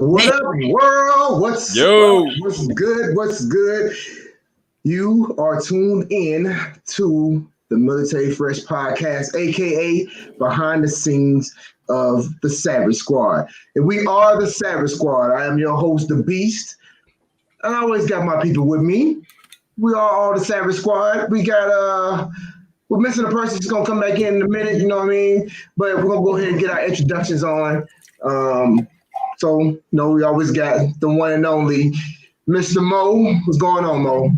What up, world? What's good? What's good? You are tuned in to the Military Fresh Podcast, aka behind the scenes of the Savage Squad. And we are the Savage Squad. I am your host, The Beast. And I always got my people with me. We are all the Savage Squad. We're missing a person who's gonna come back in a minute, you know what I mean? But we're gonna go ahead and get our introductions on. We always got the one and only Mr. Mo. What's going on, Mo? I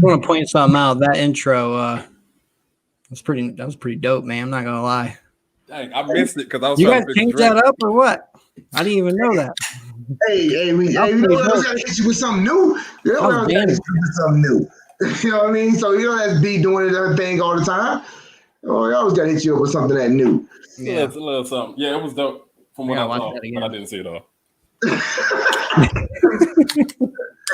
want to point something out. That intro was pretty dope, man. I'm not gonna lie. Dang, I missed it because I was. You guys changed that up or what? I didn't even know that. We gotta hit you with something new. You know what I mean? So you don't have to be doing that thing all the time. Oh, I always gotta hit you up with something that new. Yeah, it's a little something. Yeah, it was dope from what I saw, but I didn't see it all.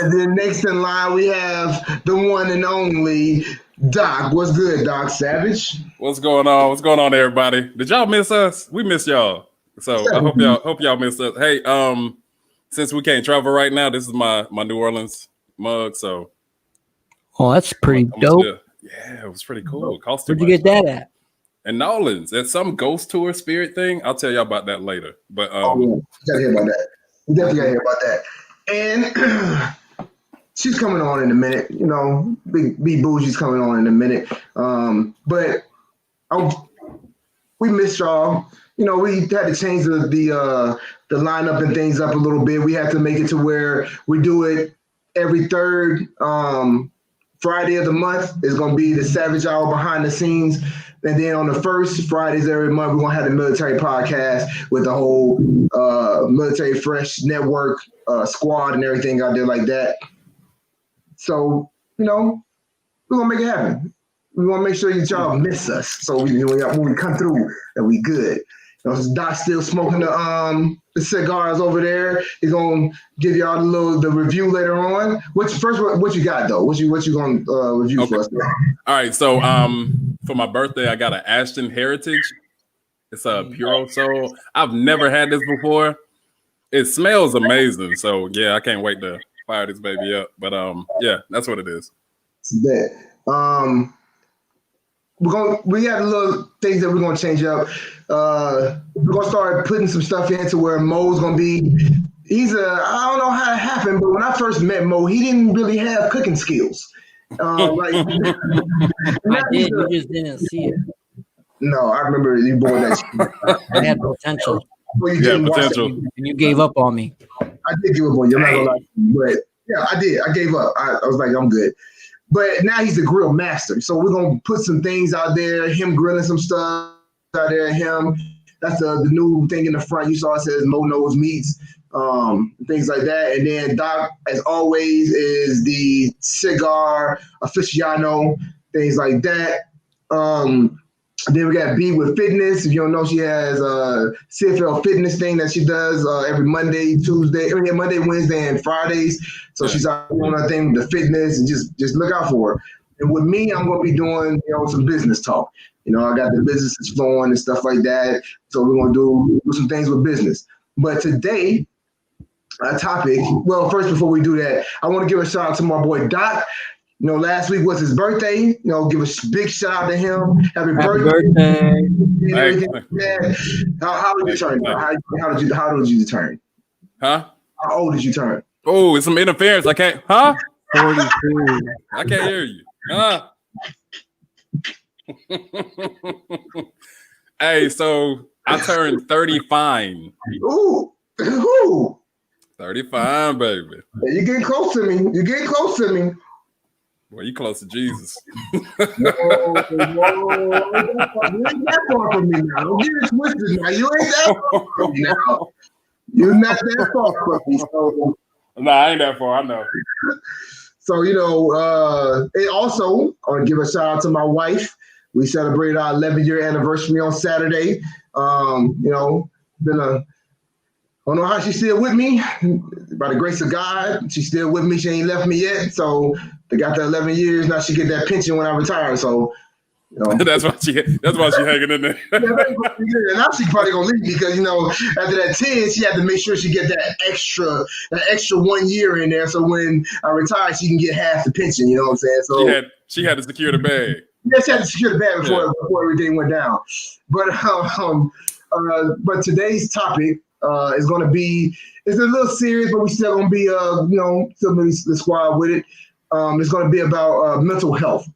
And then next in line we have the one and only Doc. What's good, Doc Savage? What's going on? What's going on, everybody? Did y'all miss us? We miss y'all. So I hope y'all missed us. Hey, since we can't travel right now, this is my New Orleans mug. So, that's pretty dope. Yeah, it was pretty cool. Where'd you get that at? In New Orleans, at some ghost tour spirit thing. I'll tell y'all about that later. But we gotta hear about that. We definitely gotta hear about that. And she's coming on in a minute. You know, Big Bougie's coming on in a minute. But we missed y'all. You know, we had to change the lineup and things up a little bit. We had to make it to where we do it every third Friday of the month. Is going to be the Savage Hour behind the scenes. And then on the first Fridays every month, we're going to have the military podcast with the whole Military Fresh Network squad and everything out there like that. So, you know, we're going to make it happen. We want to make sure that y'all miss us. So when we come through, that we good. You know, Doc's still smoking the cigars over there. He's gonna give y'all the review later on. What you got though? What you gonna review for us? All right, so for my birthday, I got an Ashton Heritage. It's a Puro Soul. I've never had this before. It smells amazing. So yeah, I can't wait to fire this baby up. But yeah, that's what it is. Bet. We have little things that we're gonna change up. We're gonna start putting some stuff into where Mo's gonna be. I don't know how it happened, but when I first met Mo, he didn't really have cooking skills. I did. You just didn't see it. No, I remember you bought that. I had potential. Well, potential. And you gave up on me. I did give up on you. I'm not gonna lie to you, but yeah, I did. I gave up. I was like, I'm good. But now he's the grill master. So we're going to put some things out there, him grilling some stuff out there, him. That's the new thing in the front. You saw it says Mo Knows Meats, things like that. And then Doc, as always, is the cigar aficionado, things like that. Then we got B with fitness. If you don't know, she has a CFL fitness thing that she does every Monday, Wednesday, and Fridays. So she's out doing her thing with the fitness, and just look out for her. And with me, I'm going to be doing some business talk. You know, I got the businesses flowing and stuff like that. So we're going to do some things with business. But today, our topic. Well, first before we do that, I want to give a shout out to my boy Doc. You know, last week was his birthday. You know, give a big shout out to him. Happy birthday. How did you turn? How did you turn? Huh? How old did you turn? Oh, it's some interference. I can't. Huh? 42. I can't hear you. Huh? Hey, so I turned 35. Ooh. 35, baby. You're getting close to me. Well, you close to Jesus. Whoa. You ain't that far from me now. Don't get it twisted now. You ain't that far from me now. You're not that far from me. So. No, I ain't that far. I know. So, you know, and also, I want to give a shout out to my wife. We celebrated our 11-year anniversary on Saturday. You know, I don't know how she's still with me. By the grace of God, she's still with me. She ain't left me yet. So they got the 11 years. Now she get that pension when I retire. So, You know? That's why she hanging in there. And now she's probably gonna leave because after that 10, she had to make sure she get that extra 1 year in there. So when I retire, she can get half the pension. You know what I'm saying? So she had to secure the bag. Yeah, she had to secure the bag before everything went down. But today's topic is going to be, it's a little serious, but we still going to be still be the squad with it. It's going to be about mental health,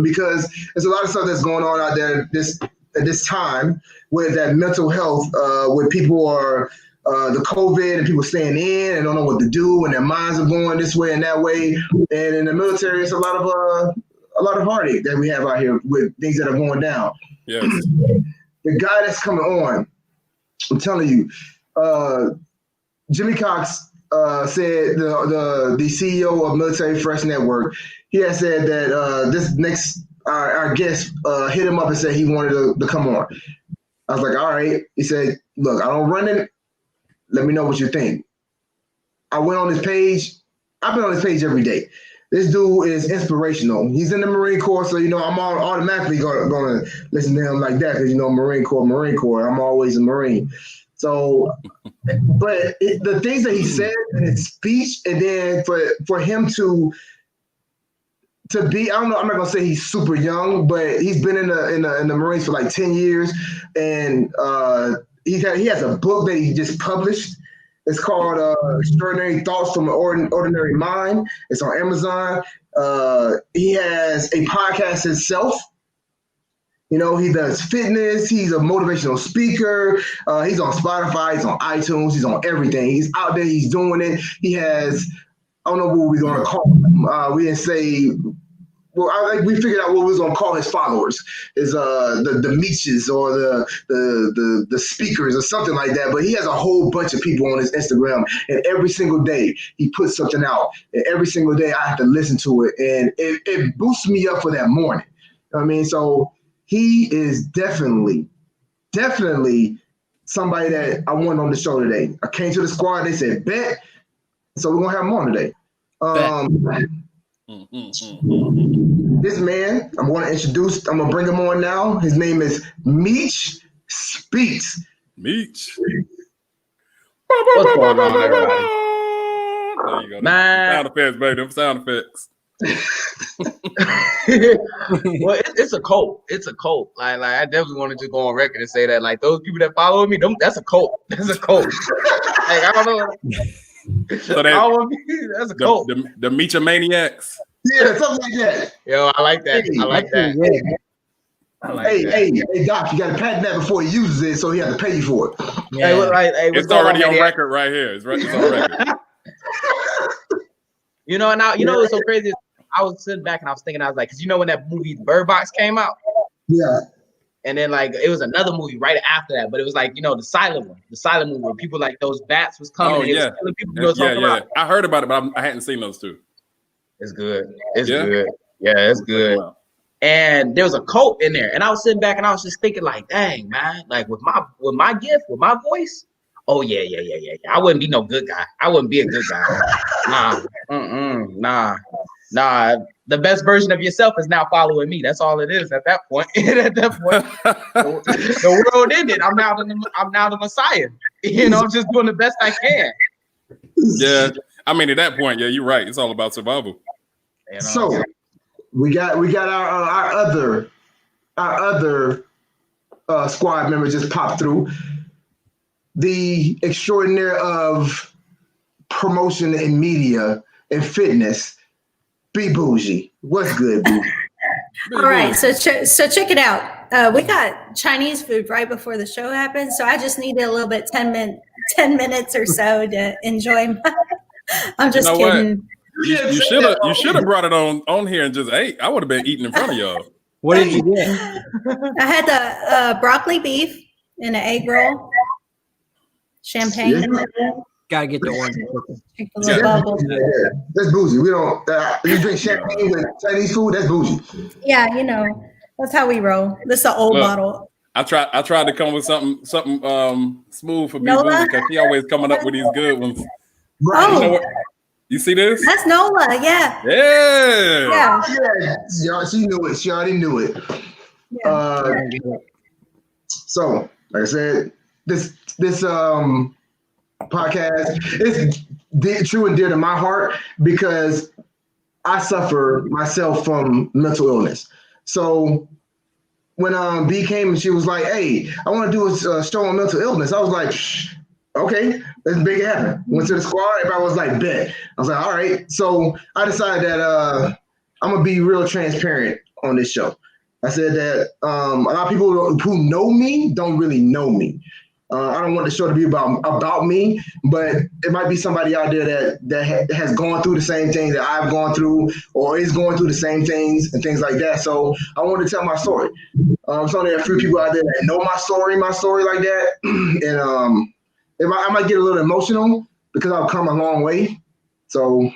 because there's a lot of stuff that's going on out there at this time with that mental health, where people are the COVID and people staying in and don't know what to do, and their minds are going this way and that way. And in the military, it's a lot of heartache that we have out here with things that are going down. Yes. The guy that's coming on, I'm telling you, Jimmy Cox said, the CEO of Military Fresh Network, he had said that this next our guest hit him up and said he wanted to come on. I was like, all right. He said, look, I don't run it. Let me know what you think. I went on his page. I've been on his page every day. This dude is inspirational. He's in the Marine Corps, so I'm automatically gonna listen to him like that because Marine Corps. I'm always a Marine. So, but the things that he said in his speech, and then for him to be, I don't know, I'm not gonna say he's super young, but he's been in the Marines for like 10 years, and he has a book that he just published. It's called Extraordinary Thoughts from an Ordinary Mind. It's on Amazon. He has a podcast himself. He does fitness. He's a motivational speaker. He's on Spotify. He's on iTunes. He's on everything. He's out there. He's doing it. He has, I don't know what we're going to call him. We didn't say, well, we figured out what we was going to call his followers, is the Meeches or the speakers or something like that. But he has a whole bunch of people on his Instagram, and every single day he puts something out. And every single day I have to listen to it, and it boosts me up for that morning. You know what I mean? So he is definitely somebody that I want on the show today. I came to the squad, they said, bet. So we're going to have him on today. This man, I'm going to bring him on now. His name is Meech Speaks. Meech. What's going on, everybody? There you go. Man. Sound effects, baby. Them sound effects. Well, it's a cult. It's a cult. Like I definitely wanted to go on record and say that, like, those people that follow me, that's a cult. That's a cult. Like, I don't know. So that's a cult. The Meecha Maniacs. Yeah, something like that. Yo, I like that. I like that. Hey, Doc, you got to patent that before he uses it, so he has to pay you for it. Yeah. Hey, it's already on record right here. It's on record. And now, what's so crazy is I was sitting back and I was thinking, I was like, because when that movie Bird Box came out? Yeah. And then, like, it was another movie right after that, but it was like, the silent movie where people, like, those bats was coming. Oh, yeah. Yeah. I heard about it, but I hadn't seen those two. It's good. It's good. Yeah, it's good. And there was a cult in there, and I was sitting back and I was just thinking, like, dang, man, like with my gift, with my voice, oh yeah. I wouldn't be no good guy. I wouldn't be a good guy. Nah. The best version of yourself is now following me. That's all it is at that point. The world ended. I'm now the Messiah. I'm just doing the best I can. Yeah. I mean, at that point, yeah, you're right. It's all about survival. So we got our other squad member just popped through. The extraordinary of promotion and media and fitness, B Bougie. What's good, B? All right, so check it out. We got Chinese food right before the show happened, so I just needed a little bit, 10 minutes or so to enjoy. I'm just kidding. You should have brought it on here and just ate. I would have been eating in front of y'all. What did you get? I had the broccoli beef and an egg roll, champagne. Gotta get the orange. That's bougie. We don't. You drink champagne with Chinese food. That's bougie. Yeah, that's how we roll. This is the old model. I tried to come with something smooth for people because she always coming up with these good ones. Right. You see this? That's Nola. Yeah. Yeah. She knew it. She already knew it. So, like I said, this podcast is true and dear to my heart because I suffer myself from mental illness. So when B came and she was like, "Hey, I want to do a show on mental illness," I was like, "Okay, let's make it happen." Went to the squad. Everybody was like, "Bet." I was like, "All right." So I decided that I'm gonna be real transparent on this show. I said that a lot of people who know me don't really know me. I don't want the show to be about me, but it might be somebody out there that has gone through the same thing that I've gone through or is going through the same things and things like that. So I want to tell my story. So there are a few people out there that know my story like that. And I might get a little emotional because I've come a long way. So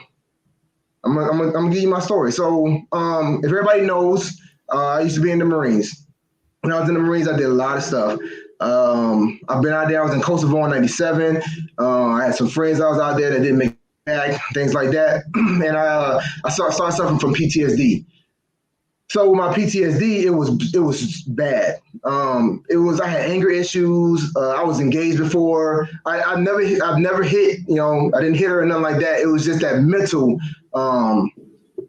I'm gonna give you my story. So if everybody knows, I used to be in the Marines. When I was in the Marines, I did a lot of stuff. I've been out there. I was in Kosovo in '97. I had some friends I was out there that didn't make it back, things like that. And I started suffering from PTSD. So with my PTSD, it was bad. I had anger issues. I was engaged before. I've never hit. I didn't hit her or nothing like that. It was just that mental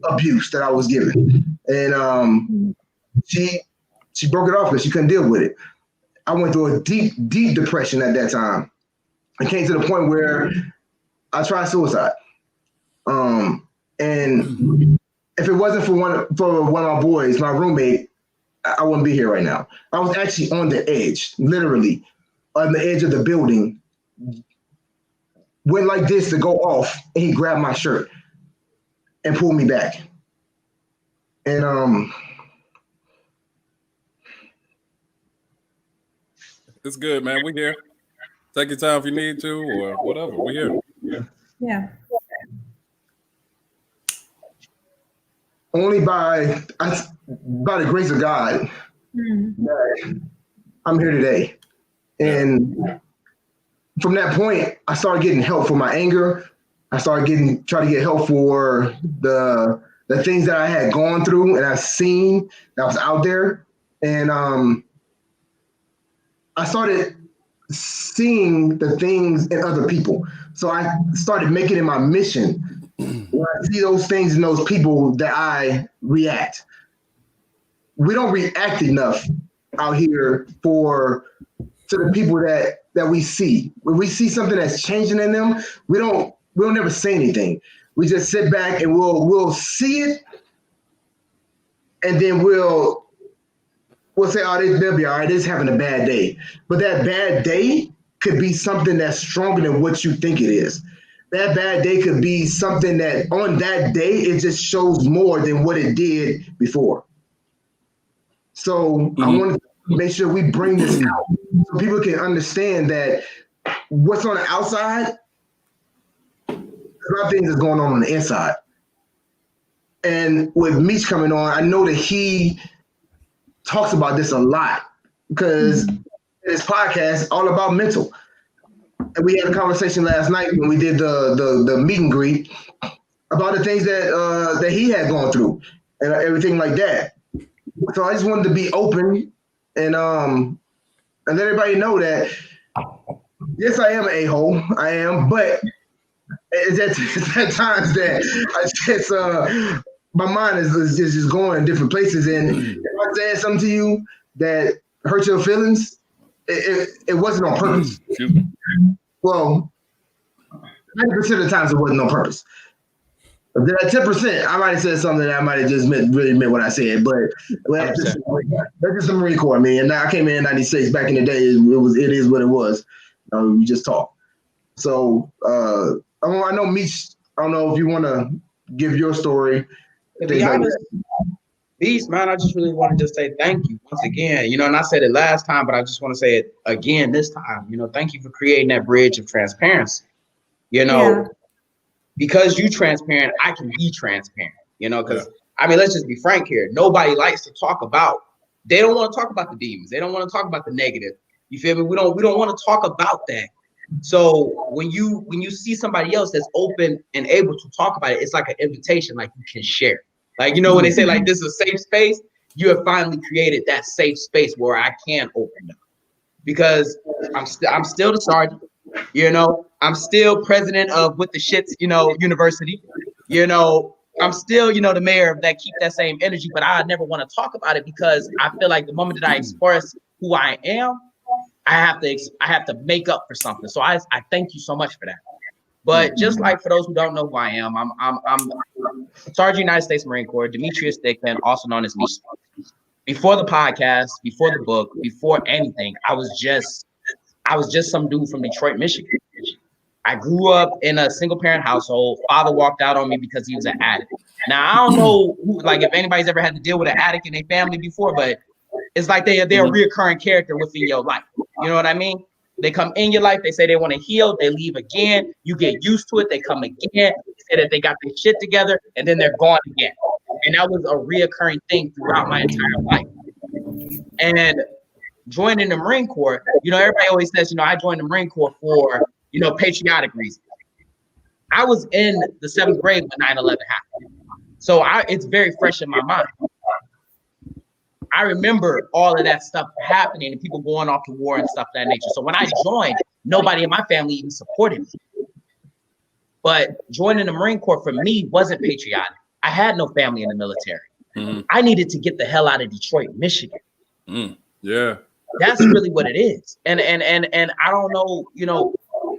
abuse that I was given, and she broke it off because she couldn't deal with it. I went through a deep, deep depression at that time. It came to the point where I tried suicide. And if it wasn't for one of my boys, my roommate, I wouldn't be here right now. I was actually on the edge, literally on the edge of the building. Went like this to go off, and he grabbed my shirt and pulled me back. And it's good, man. We here. Take your time if you need to, or whatever. We here. Yeah. Only by the grace of God that I'm here today. And from that point, I started getting help for my anger. I started trying to get help for the things that I had gone through and I've seen that was out there. And I started seeing the things in other people. So I started making it my mission when I see those things in those people that I react. We don't react enough out here to the people that we see. When we see something that's changing in them, we'll never say anything. We just sit back and we'll see it, and then we'll say, "Oh, they'll be all right. They're just having a bad day." But that bad day could be something that's stronger than what you think it is. That bad day could be something that on that day, it just shows more than what it did before. So I want to make sure we bring this out so people can understand that what's on the outside, a lot of things is going on the inside. And with Meech coming on, I know that he talks about this a lot because his podcast is all about mental. And we had a conversation last night when we did the meet and greet about the things that he had gone through and everything like that. So I just wanted to be open and let everybody know that yes, I am an a-hole. I am, but it's at times that I just my mind is just going in different places. And if I said something to you that hurt your feelings, it wasn't on purpose. Well, 90% of the times it wasn't on purpose. But that 10%, I might have said something that I might have just really meant what I said. But that's just the Marine Corps, man. And I came in '96. Back in the day, it is what it was. We just talk. So I know Meech. I don't know if you want to give your story. To be honest, Beast, man, I just really want to just say thank you once again. And I said it last time, but I just want to say it again this time. Thank you for creating that bridge of transparency. Because you transparent, I can be transparent. Because let's just be frank here. Nobody likes to talk about. They don't want to talk about the demons. They don't want to talk about the negative. You feel me? We don't want to talk about that. So when you see somebody else that's open and able to talk about it, it's like an invitation, like you can share. Like, when they say like this is a safe space, you have finally created that safe space where I can open up, because I'm still the sergeant, I'm still president of With the Shits, university, I'm still, the mayor of that, keep that same energy, but I never want to talk about it because I feel like the moment that I express who I am, I have to make up for something. So I thank you so much for that. But just like for those who don't know who I am, I'm Sergeant United States Marine Corps, Demetrius Thickman, also known as me. Before the podcast, before the book, before anything, I was just some dude from Detroit, Michigan. I grew up in a single parent household. Father walked out on me because he was an addict. Now I don't know if anybody's ever had to deal with an addict in their family before, but it's like they're a reoccurring character within your life. You know what I mean? They come in your life, they say they want to heal, they leave again, you get used to it, they come again, they say that they got their shit together, and then they're gone again. And that was a reoccurring thing throughout my entire life. And joining the Marine Corps, everybody always says, I joined the Marine Corps for, patriotic reasons. I was in the 7th grade when 9/11 happened. So it's very fresh in my mind. I remember all of that stuff happening and people going off to war and stuff of that nature. So when I joined, nobody in my family even supported me. But joining the Marine Corps for me wasn't patriotic. I had no family in the military. Mm-hmm. I needed to get the hell out of Detroit, Michigan. Yeah. That's really what it is. And I don't know,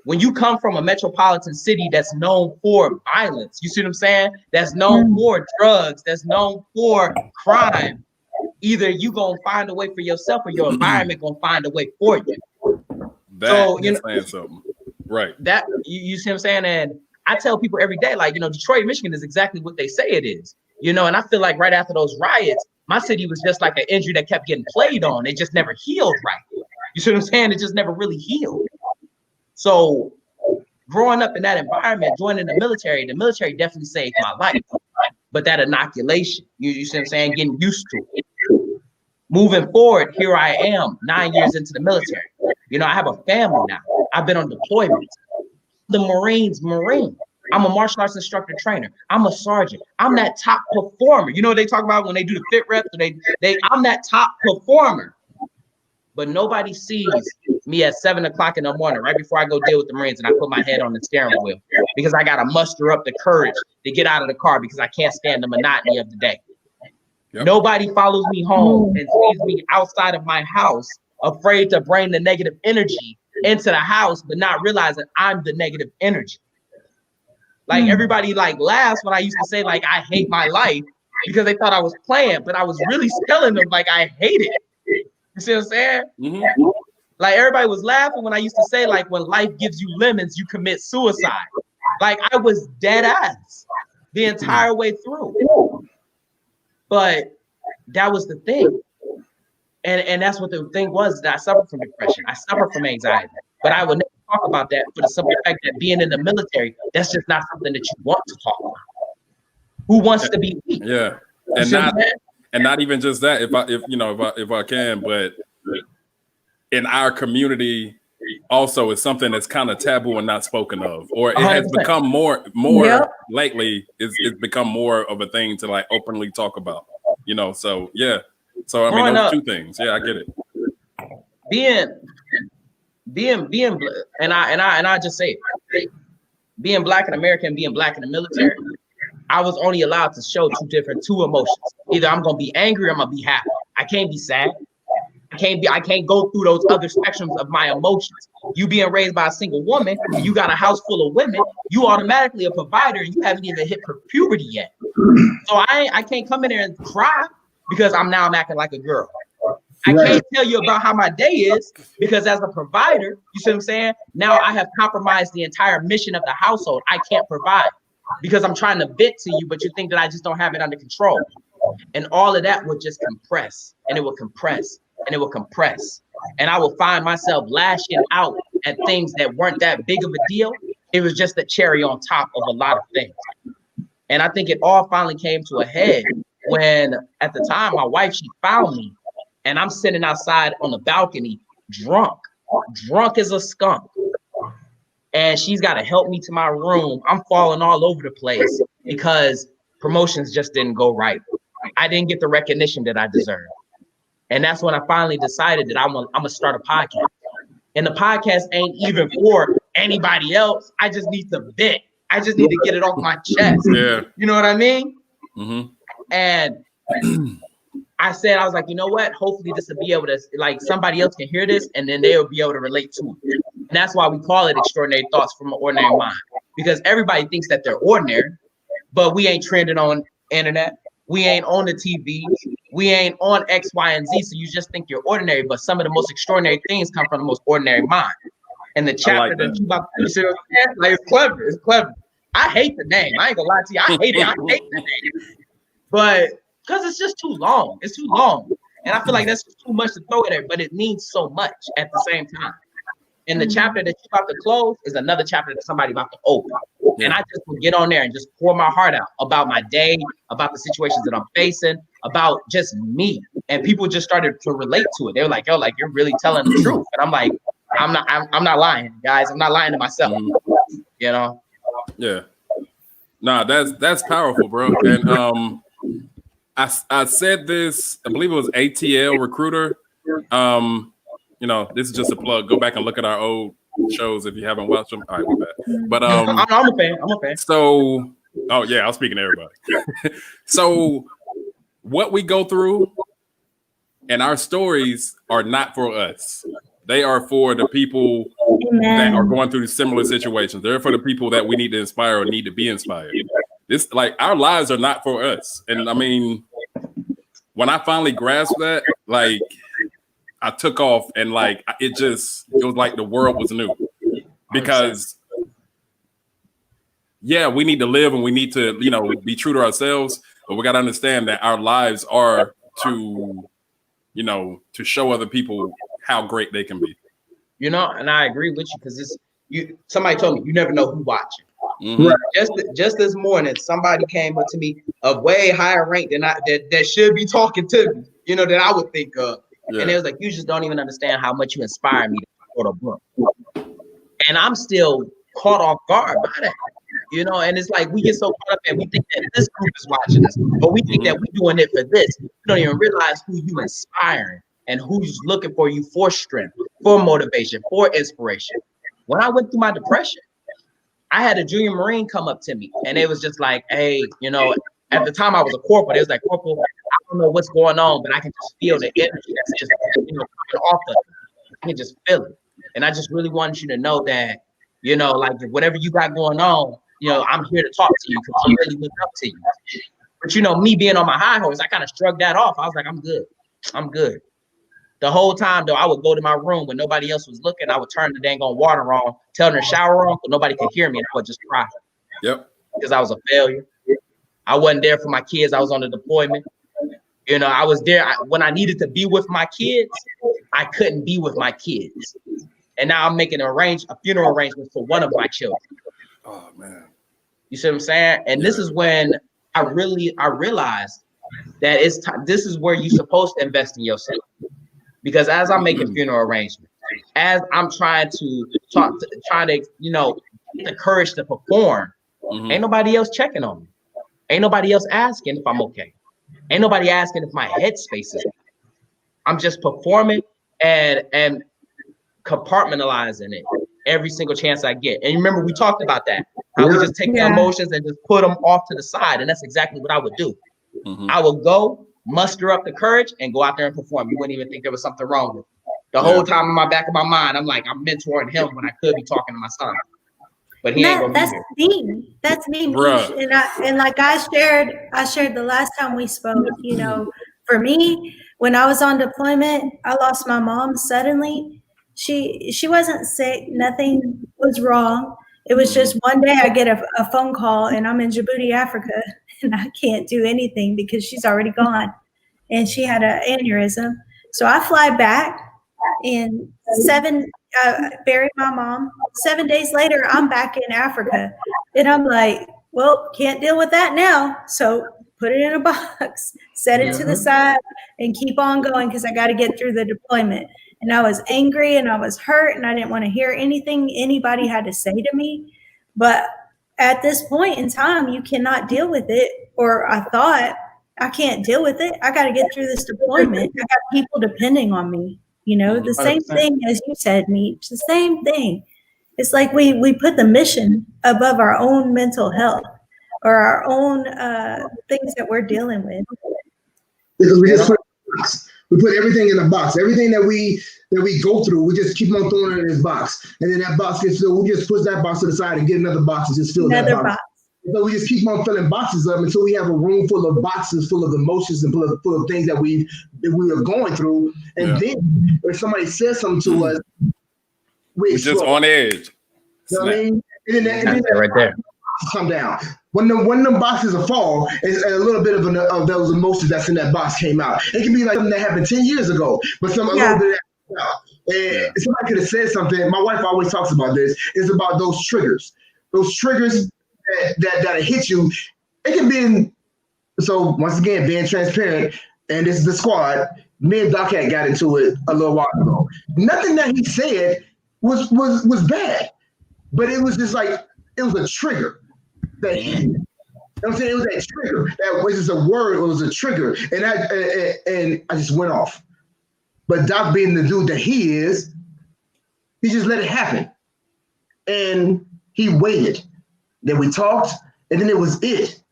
when you come from a metropolitan city that's known for violence, you see what I'm saying? That's known for drugs, that's known for crime. Either you gonna find a way for yourself or your environment gonna find a way for you. Saying something. Right. That you see what I'm saying? And I tell people every day, Detroit, Michigan is exactly what they say it is. And I feel like right after those riots, my city was just like an injury that kept getting played on. It just never healed right. You see what I'm saying? It just never really healed. So growing up in that environment, joining the military definitely saved my life. But that inoculation, you see what I'm saying? Getting used to it. Moving forward, here I am 9 years into the military. I have a family now. I've been on deployment. The Marine. I'm a martial arts instructor trainer. I'm a sergeant. I'm that top performer. You know what they talk about when they do the fit reps? I'm that top performer. But nobody sees me at 7 o'clock in the morning, right before I go deal with the Marines, and I put my head on the steering wheel because I got to muster up the courage to get out of the car because I can't stand the monotony of the day. Yep. Nobody follows me home and sees me outside of my house, afraid to bring the negative energy into the house, but not realizing I'm the negative energy. Like everybody laughs when I used to say I hate my life because they thought I was playing, but I was really telling them I hate it. You see what I'm saying? Mm-hmm. Everybody was laughing when I used to say when life gives you lemons, you commit suicide. I was dead ass the entire way through. But that was the thing. And that's what the thing was, that I suffered from depression. I suffered from anxiety. But I would never talk about that for the simple fact that being in the military, that's just not something that you want to talk about. Who wants to be weak? Yeah. And not even just that, if I can, but in our community also it's something that's kind of taboo and not spoken of, or it 100%. Has become more lately. It's become more of a thing to openly talk about, so yeah. So I mean, those two things. Yeah, I get it. Being and I just say it, being Black in America and being Black in the military, I was only allowed to show two emotions. Either I'm gonna be angry or I'm gonna be happy. I can't be sad. I can't go through those other spectrums of my emotions. You being raised by a single woman, and you got a house full of women, you automatically a provider, and you haven't even hit puberty yet. So I can't come in there and cry because I'm acting like a girl. I can't tell you about how my day is because as a provider, you see what I'm saying? Now I have compromised the entire mission of the household. I can't provide because I'm trying to vent to you, but you think that I just don't have it under control. And all of that would just compress, and it would compress, and it would compress. And I would find myself lashing out at things that weren't that big of a deal. It was just the cherry on top of a lot of things. And I think it all finally came to a head when at the time my wife, she found me and I'm sitting outside on the balcony drunk as a skunk. And she's got to help me to my room. I'm falling all over the place because promotions just didn't go right. I didn't get the recognition that I deserved. And that's when I finally decided that I'm gonna start a podcast. And the podcast ain't even for anybody else. I just need to vent. I just need to get it off my chest. Yeah. You know what I mean? Mm-hmm. And I was like, you know what? Hopefully this will be able to, like, somebody else can hear this and then they'll be able to relate to it. And that's why we call it Extraordinary Thoughts from an Ordinary Mind. Because everybody thinks that they're ordinary, but we ain't trending on internet. We ain't on the TV. We ain't on X, Y, and Z. So you just think you're ordinary, but some of the most extraordinary things come from the most ordinary mind. And the chapter that you about to say, like, it's clever. It's clever. I hate the name. I ain't gonna lie to you. I hate it. I hate the name. But because it's just too long. It's too long. And I feel like that's too much to throw in there, but it means so much at the same time. And the chapter that you're about to close is another chapter that somebody about to open. And I just would get on there and just pour my heart out about my day, about the situations that I'm facing, about just me. And people just started to relate to it. They were like, yo, like, you're really telling the truth. And I'm like, I'm not lying, guys. I'm not lying to myself. You know? Yeah. Nah, that's powerful, bro. And I said this, I believe it was ATL Recruiter. You know, this is just a plug. Go back and look at our old shows if you haven't watched them. All right, we're back. But I'm a fan. I'm a fan. So, oh yeah, I'm speaking to everybody. So, what we go through and our stories are not for us. They are for the people that are going through similar situations. They're for the people that we need to inspire or need to be inspired. This, like, our lives are not for us. And I mean, when I finally grasped that, like, I took off and like it was like the world was new, because yeah, we need to live and we need to, you know, be true to ourselves, but we got to understand that our lives are to, you know, to show other people how great they can be. You know, and I agree with you, because somebody told me you never know who's watching. Mm-hmm. Just this morning, somebody came up to me of way higher rank than that should be talking to me, you know, that I would think of. Yeah. And it was like, you just don't even understand how much you inspire me to write a book. And I'm still caught off guard by that, you know. And it's like we get so caught up and we think that this group is watching us, but we think that we're doing it for this. You don't even realize who you inspiring and who's looking for you for strength, for motivation, for inspiration. When I went through my depression, I had a junior Marine come up to me, and it was just like, hey, you know, at the time I was a corporal. It was like, corporal, I don't know what's going on, but I can just feel the energy that's just, you know, coming off of it. I can just feel it. And I just really wanted you to know that, you know, like, whatever you got going on, you know, I'm here to talk to you because I really look up to you. But, you know, me being on my high horse, I kind of shrugged that off. I was like, I'm good. I'm good. The whole time, though, I would go to my room when nobody else was looking. I would turn the dang on water on, tell them to shower on, but nobody could hear me, and I would just cry. Yep. Because I was a failure. I wasn't there for my kids. I was on the deployment. You know, I was there when I needed to be with my kids. I couldn't be with my kids. And now I'm making a funeral arrangement for one of my children. Oh, man. You see what I'm saying? And this is when I realized that this is where you're supposed to invest in yourself. Because as I'm making funeral arrangements, as I'm trying to, you know, get the courage to perform, ain't nobody else checking on me. Ain't nobody else asking if I'm okay. Ain't nobody asking if my headspace is okay. I'm just performing and compartmentalizing it every single chance I get. And remember, we talked about that. I would just take the emotions and just put them off to the side. And that's exactly what I would do. I would go, muster up the courage, and go out there and perform. You wouldn't even think there was something wrong with it. The whole time in my back of my mind, I'm like, I'm mentoring him when I could be talking to my son. But he ain't gonna be here. That's me. And like I shared the last time we spoke, you know, for me, when I was on deployment, I lost my mom suddenly. She wasn't sick. Nothing was wrong. It was just one day I get a phone call and I'm in Djibouti, Africa, and I can't do anything because she's already gone. And she had an aneurysm. So I fly back and buried my mom. 7 days later, I'm back in Africa. And I'm like, well, can't deal with that now. So put it in a box, set it to the side, and keep on going because I got to get through the deployment. And I was angry and I was hurt and I didn't want to hear anything anybody had to say to me. But at this point in time, you cannot deal with it. Or I thought I can't deal with it. I got to get through this deployment. I got people depending on me. You know, the same 100%. thing as you said, Meech, the same thing. It's like we put the mission above our own mental health or our own things that we're dealing with. Because we just put everything in a box. Everything that we go through, we just keep on throwing it in this box. And then that box gets filled. We just push that box to the side and get another box and just fill that box. So we just keep on filling boxes up until we have a room full of boxes full of emotions and full of things that we are going through. And then if somebody says something to us, we're just on edge. You know what I mean? And then right there. Come down. When them boxes are fall, it's a little bit of those emotions that's in that box came out. It can be like something that happened 10 years ago, but a little bit of that came out. And somebody could have said something. My wife always talks about this. It's about those triggers. Those triggers that hit you. It can be so once again, being transparent, and this is the squad, me and Doc had got into it a little while ago. Nothing that he said was bad, but it was just like it was a trigger that hit. You know what I'm saying? It was that trigger. That was just a word. It was a trigger, and I just went off. But Doc, being the dude that he is, he just let it happen, and he waited. Then we talked, and then it was it.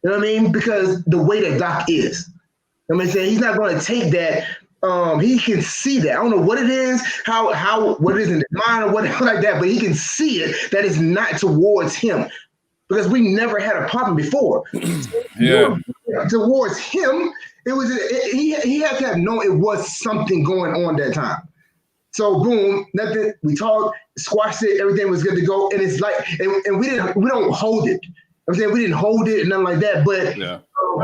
You know what I mean? Because the way that Doc is, you know what I'm saying, he's not going to take that. He can see that. I don't know what it is, what it is in his mind or whatever like that, but he can see it that is not towards him because we never had a problem before. Towards him, it was he had to have known it was something going on that time. So boom, nothing. We talked, squashed it, everything was good to go, and it's like, and we don't hold it. I'm saying we didn't hold it and nothing like that, but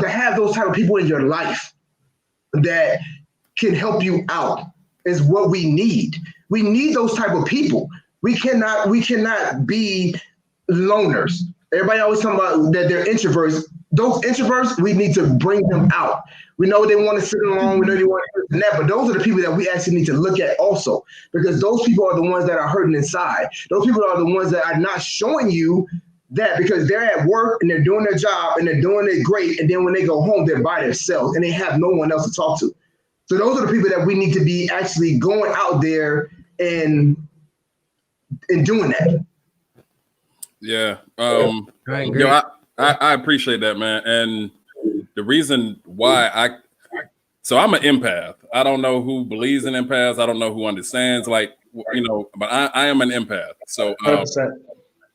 to have those type of people in your life that can help you out is what we need. We need those type of people. We cannot be loners. Everybody always talking about that they're introverts. Those introverts, we need to bring them out. We know they want to sit alone. We know they want to do that, but those are the people that we actually need to look at also, because those people are the ones that are hurting inside. Those people are the ones that are not showing you that because they're at work and they're doing their job and they're doing it great. And then when they go home, they're by themselves and they have no one else to talk to. So those are the people that we need to be actually going out there and doing that. Yeah. I appreciate that, man. And the reason why so I'm an empath. I don't know who believes in empaths. I don't know who understands, but I am an empath. So,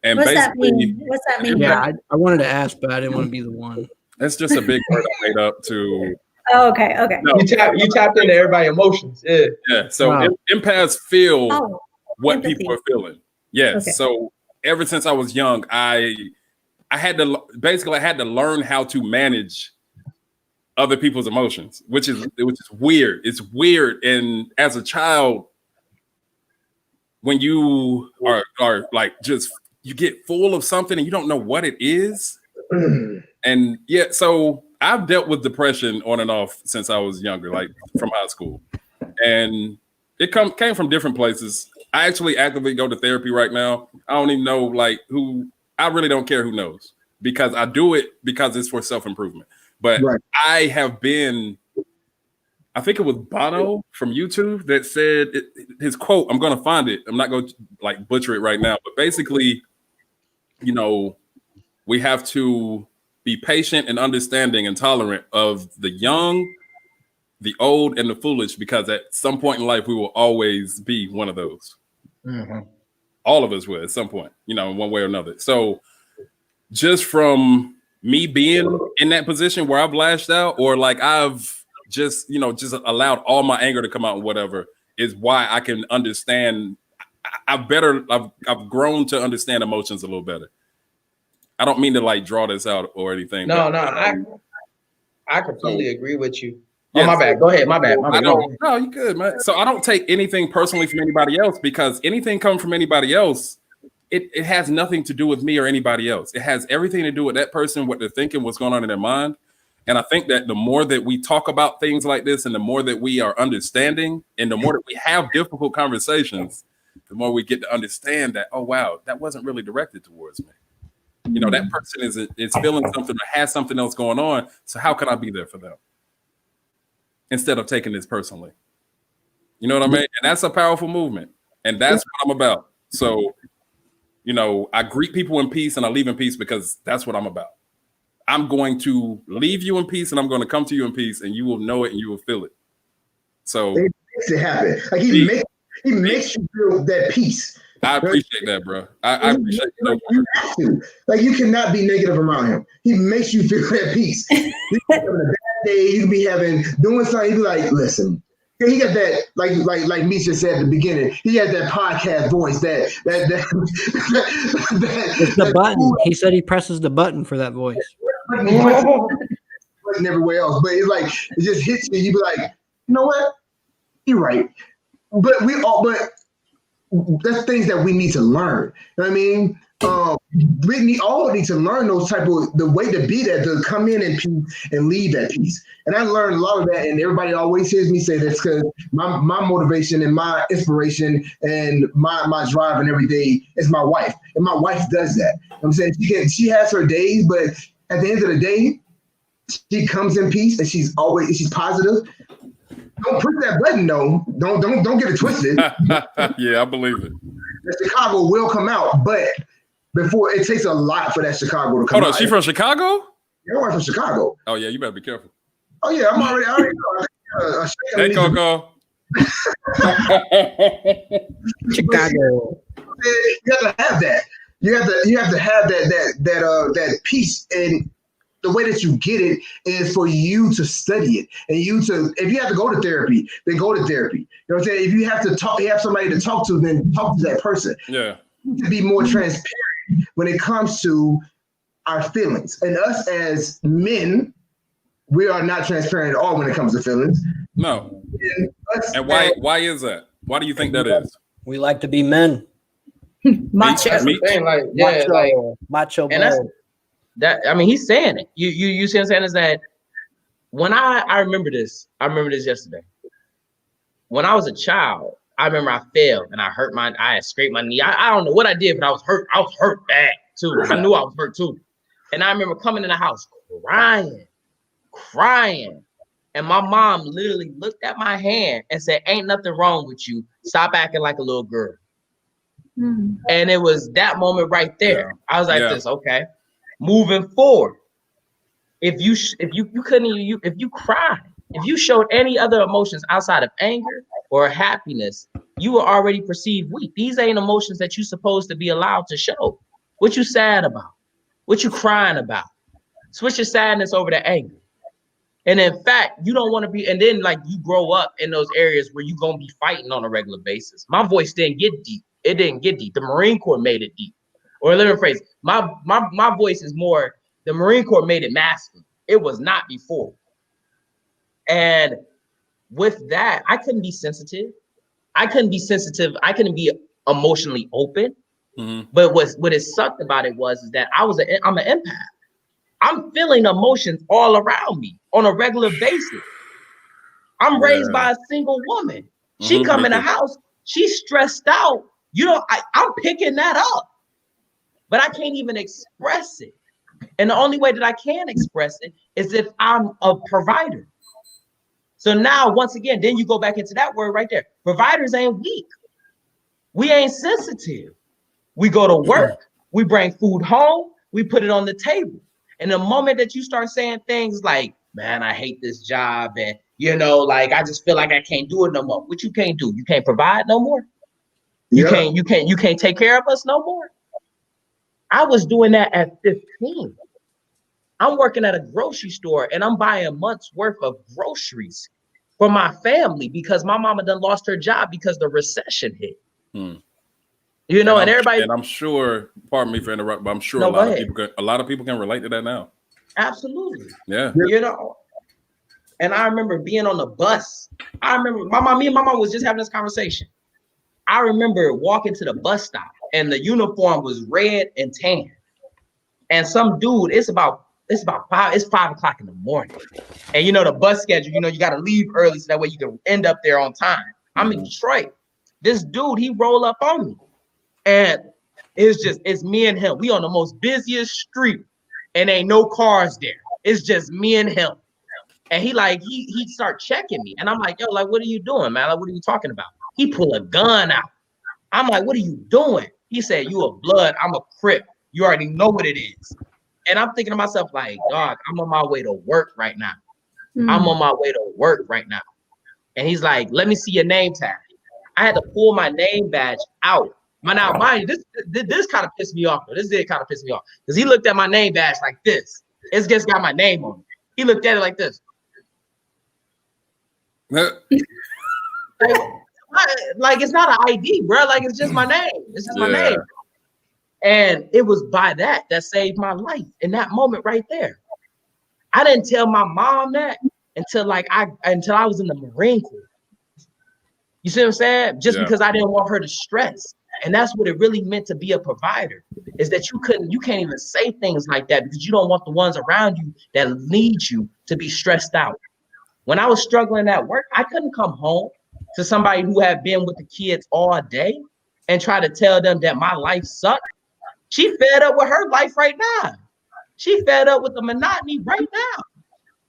and what's basically, that mean? What's that mean? Yeah, I wanted to ask, but I didn't want to be the one. That's just a big word I made up to. Oh, okay. No, you tapped into everybody's emotions. Yeah. So empaths feel what empathy. people are feeling. Yes. Okay. So ever since I was young, I had to learn how to manage other people's emotions, which is weird. It's weird. And as a child, when you are like just you get full of something and you don't know what it is. And so I've dealt with depression on and off since I was younger, like from high school. And it came from different places. I actually actively go to therapy right now. I don't even know who. I really don't care who knows, because I do it because it's for self-improvement. But I have been, I think it was Bono from YouTube that said his quote. I'm going to find it. I'm not going to butcher it right now, but basically, we have to be patient and understanding and tolerant of the young, the old, and the foolish, because at some point in life, we will always be one of those. Mm-hmm. All of us will at some point, in one way or another. So just from me being in that position where I've lashed out, or I've just allowed all my anger to come out and whatever, is why I can understand. I've grown to understand emotions a little better. I don't mean to draw this out or anything. No, I completely agree with you. Oh, my bad. Go ahead. My bad. No, you good, man. So I don't take anything personally from anybody else, because anything coming from anybody else, it has nothing to do with me or anybody else. It has everything to do with that person, what they're thinking, what's going on in their mind. And I think that the more that we talk about things like this, and the more that we are understanding, and the more that we have difficult conversations, the more we get to understand that, oh, wow, that wasn't really directed towards me. You know, that person is feeling something or has something else going on. So how can I be there for them instead of taking this personally? You know what I mean? And that's a powerful movement. And that's what I'm about. So, you know, I greet people in peace and I leave in peace because that's what I'm about. I'm going to leave you in peace and I'm going to come to you in peace and you will know it and you will feel it. So it makes it happen. Like he makes you feel that peace. I appreciate that, bro. I appreciate that. You have to. Like you cannot be negative around him. He makes you feel that peace. You can be having a bad day. You can be doing something. You be like, listen. He got that, like Misha said at the beginning. He had that podcast voice. That it's the button. He said he presses the button for that voice. Everywhere else, but it's like it just hits you. You be like, you know what? You're right. But that's things that we need to learn. You know what I mean? We all need to learn those the way to be that, to come in peace and leave at peace. And I learned a lot of that, and everybody always hears me say this because my motivation and my inspiration and my drive and every day is my wife. And my wife does that. You know what I'm saying she has her days, but at the end of the day, she comes in peace and she's positive. Don't push that button, though. Don't get it twisted. Yeah, I believe it. The Chicago will come out, but before it takes a lot for that Chicago to come out. Hold on, she from Chicago? Your wife from Chicago. Oh yeah, you better be careful. Oh yeah, I already know. Hey Coco. Chicago. You have to have that. You have to have that peace, and the way that you get it is for you to study it, and if you have to go to therapy, then go to therapy. You know what I'm saying? If you have to have somebody to talk to, then talk to that person. Yeah. You need to be more transparent when it comes to our feelings. And us as men, we are not transparent at all when it comes to feelings. No. And why is that? Why do you think that is? We like to be men. Macho. Macho. And that's I mean, he's saying it. You see what I'm saying? Is that when I remember this yesterday. When I was a child, I remember I fell and I had scraped my knee. I don't know what I did, but I was hurt. I was hurt bad too. I knew I was hurt too. And I remember coming in the house crying. And my mom literally looked at my hand and said, "Ain't nothing wrong with you. Stop acting like a little girl." Mm. And it was that moment right there. I was like, "This okay." Moving forward, if you cry, if you showed any other emotions outside of anger or happiness, you were already perceived weak. These ain't emotions that you're supposed to be allowed to show. What you sad about? What you crying about? Switch your sadness over to anger. And in fact, you don't want to be, and then like you grow up in those areas where you're going to be fighting on a regular basis. My voice didn't get deep. It didn't get deep. The Marine Corps made it deep. Or a different phrase, my voice is more, the Marine Corps made it masculine. It was not before. And with that, I couldn't be sensitive. I couldn't be emotionally open. Mm-hmm. But what it sucked about it is that I'm an empath. I'm feeling emotions all around me on a regular basis. I'm raised by a single woman. She come in the house, she's stressed out. I'm picking that up. But I can't even express it. And the only way that I can express it is if I'm a provider. So now, once again, then you go back into that word right there. Providers ain't weak. We ain't sensitive. We go to work. We bring food home. We put it on the table. And the moment that you start saying things like, man, I hate this job. And, like, I just feel like I can't do it no more. What you can't do? You can't provide no more? You can't take care of us no more? I was doing that at 15. I'm working at a grocery store and I'm buying a month's worth of groceries for my family because my mama done lost her job because the recession hit. And everybody. And I'm sure, pardon me for interrupting, but I'm sure a lot of people can relate to that now. Absolutely. Yeah. And I remember being on the bus. I remember me and my mom was just having this conversation. I remember walking to the bus stop and the uniform was red and tan. And some dude, it's 5 o'clock in the morning. And the bus schedule, you got to leave early so that way you can end up there on time. I'm in Detroit. This dude, he rolled up on me. And It's me and him. We on the most busiest street and ain't no cars there. It's just me and him. And he start checking me. And I'm like, yo, like, what are you doing, man? Like, what are you talking about? He pull a gun out. I'm like, what are you doing? He said, you a blood, I'm a Crip. You already know what it is. And I'm thinking to myself, like, dog, I'm on my way to work right now. I'm on my way to work right now. And he's like, let me see your name tag. I had to pull my name badge out. Now, mind you, this kind of pissed me off. This did kind of piss me off. Because he looked at my name badge like this. It's just got my name on it. He looked at it like this. like it's not an ID, bro. Like it's just my name. It's just my name. And it was by that saved my life in that moment right there. I didn't tell my mom that until I was in the Marine Corps. You see what I'm saying? Just because I didn't want her to stress. And that's what it really meant to be a provider, is that you can't even say things like that because you don't want the ones around you that lead you to be stressed out. When I was struggling at work, I couldn't come home to somebody who had been with the kids all day and try to tell them that my life sucked. She fed up with her life right now. She fed up with the monotony right now.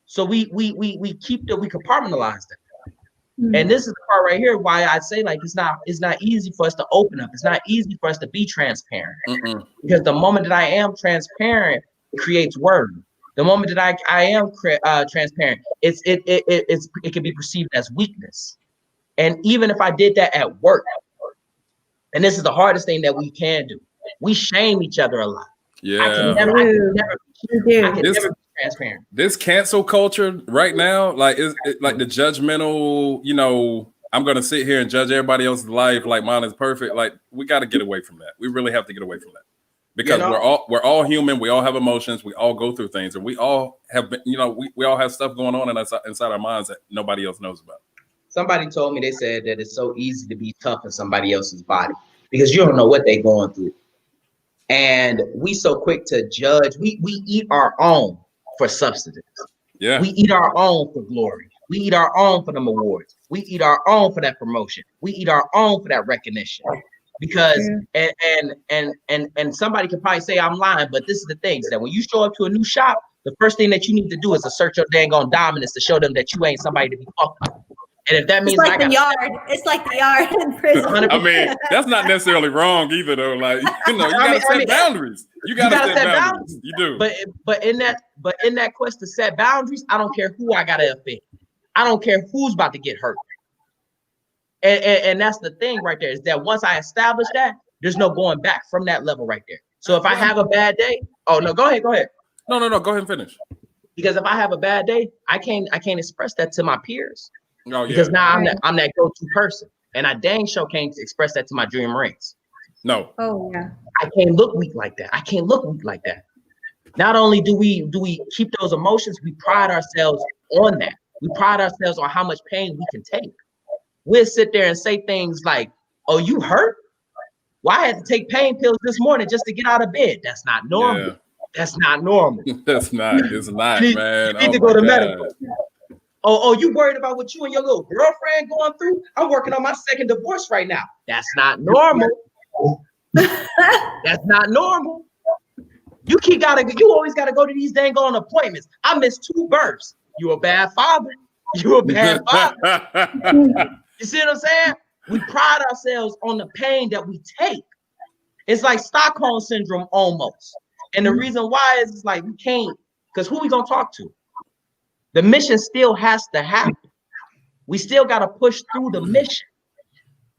So we compartmentalize that. And this is the part right here why I say, like, it's not easy for us to open up. It's not easy for us to be transparent. Because the moment that I am transparent, it creates worry. The moment that I am transparent, it can be perceived as weakness. And even if I did that at work, and this is the hardest thing that we can do, we shame each other a lot. Yeah, I can never be transparent. This cancel culture right now, like it's like the judgmental, you know, I'm gonna sit here and judge everybody else's life like mine is perfect. Like, we got to get away from that. We really have to get away from that, because we're all human. We all have emotions. We all go through things, and we all have been, you know, we all have stuff going on inside our minds that nobody else knows about. Somebody told me, they said that it's so easy to be tough in somebody else's body because you don't know what they're going through. And we so quick to judge. We eat our own for substance. Yeah. We eat our own for glory. We eat our own for them awards. We eat our own for that promotion. We eat our own for that recognition. Because and somebody could probably say I'm lying, but this is the thing, is that when you show up to a new shop, the first thing that you need to do is assert your dang on dominance to show them that you ain't somebody to be fucked with. And if that means it's like the yard in prison. I mean, that's not necessarily wrong either, though. Like, you know, you gotta set boundaries. You gotta set boundaries. You do. But in that quest to set boundaries, I don't care who I gotta offend. I don't care who's about to get hurt. And that's the thing right there, is that once I establish that, there's no going back from that level right there. So if I have a bad day, go ahead. No, go ahead and finish. Because if I have a bad day, I can't express that to my peers. Oh, yeah. Because now I'm that go-to person, and I dang sure can't express that to my Junior Marines. No. Oh yeah. I can't look weak like that. Not only do we keep those emotions, we pride ourselves on that. We pride ourselves on how much pain we can take. We'll sit there and say things like, "Oh, you hurt? Well, I had to take pain pills this morning just to get out of bed." That's not normal. Yeah. That's not normal. That's not. It's not, man. You need to go to medical. Oh, you worried about what you and your little girlfriend going through? I'm working on my second divorce right now. That's not normal. That's not normal. You always gotta go to these dang on appointments. I missed 2 births. You a bad father. You a bad father. You see what I'm saying? We pride ourselves on the pain that we take. It's like Stockholm syndrome almost. And the reason why is like we can't, because who we gonna talk to? The mission still has to happen. We still got to push through the mission.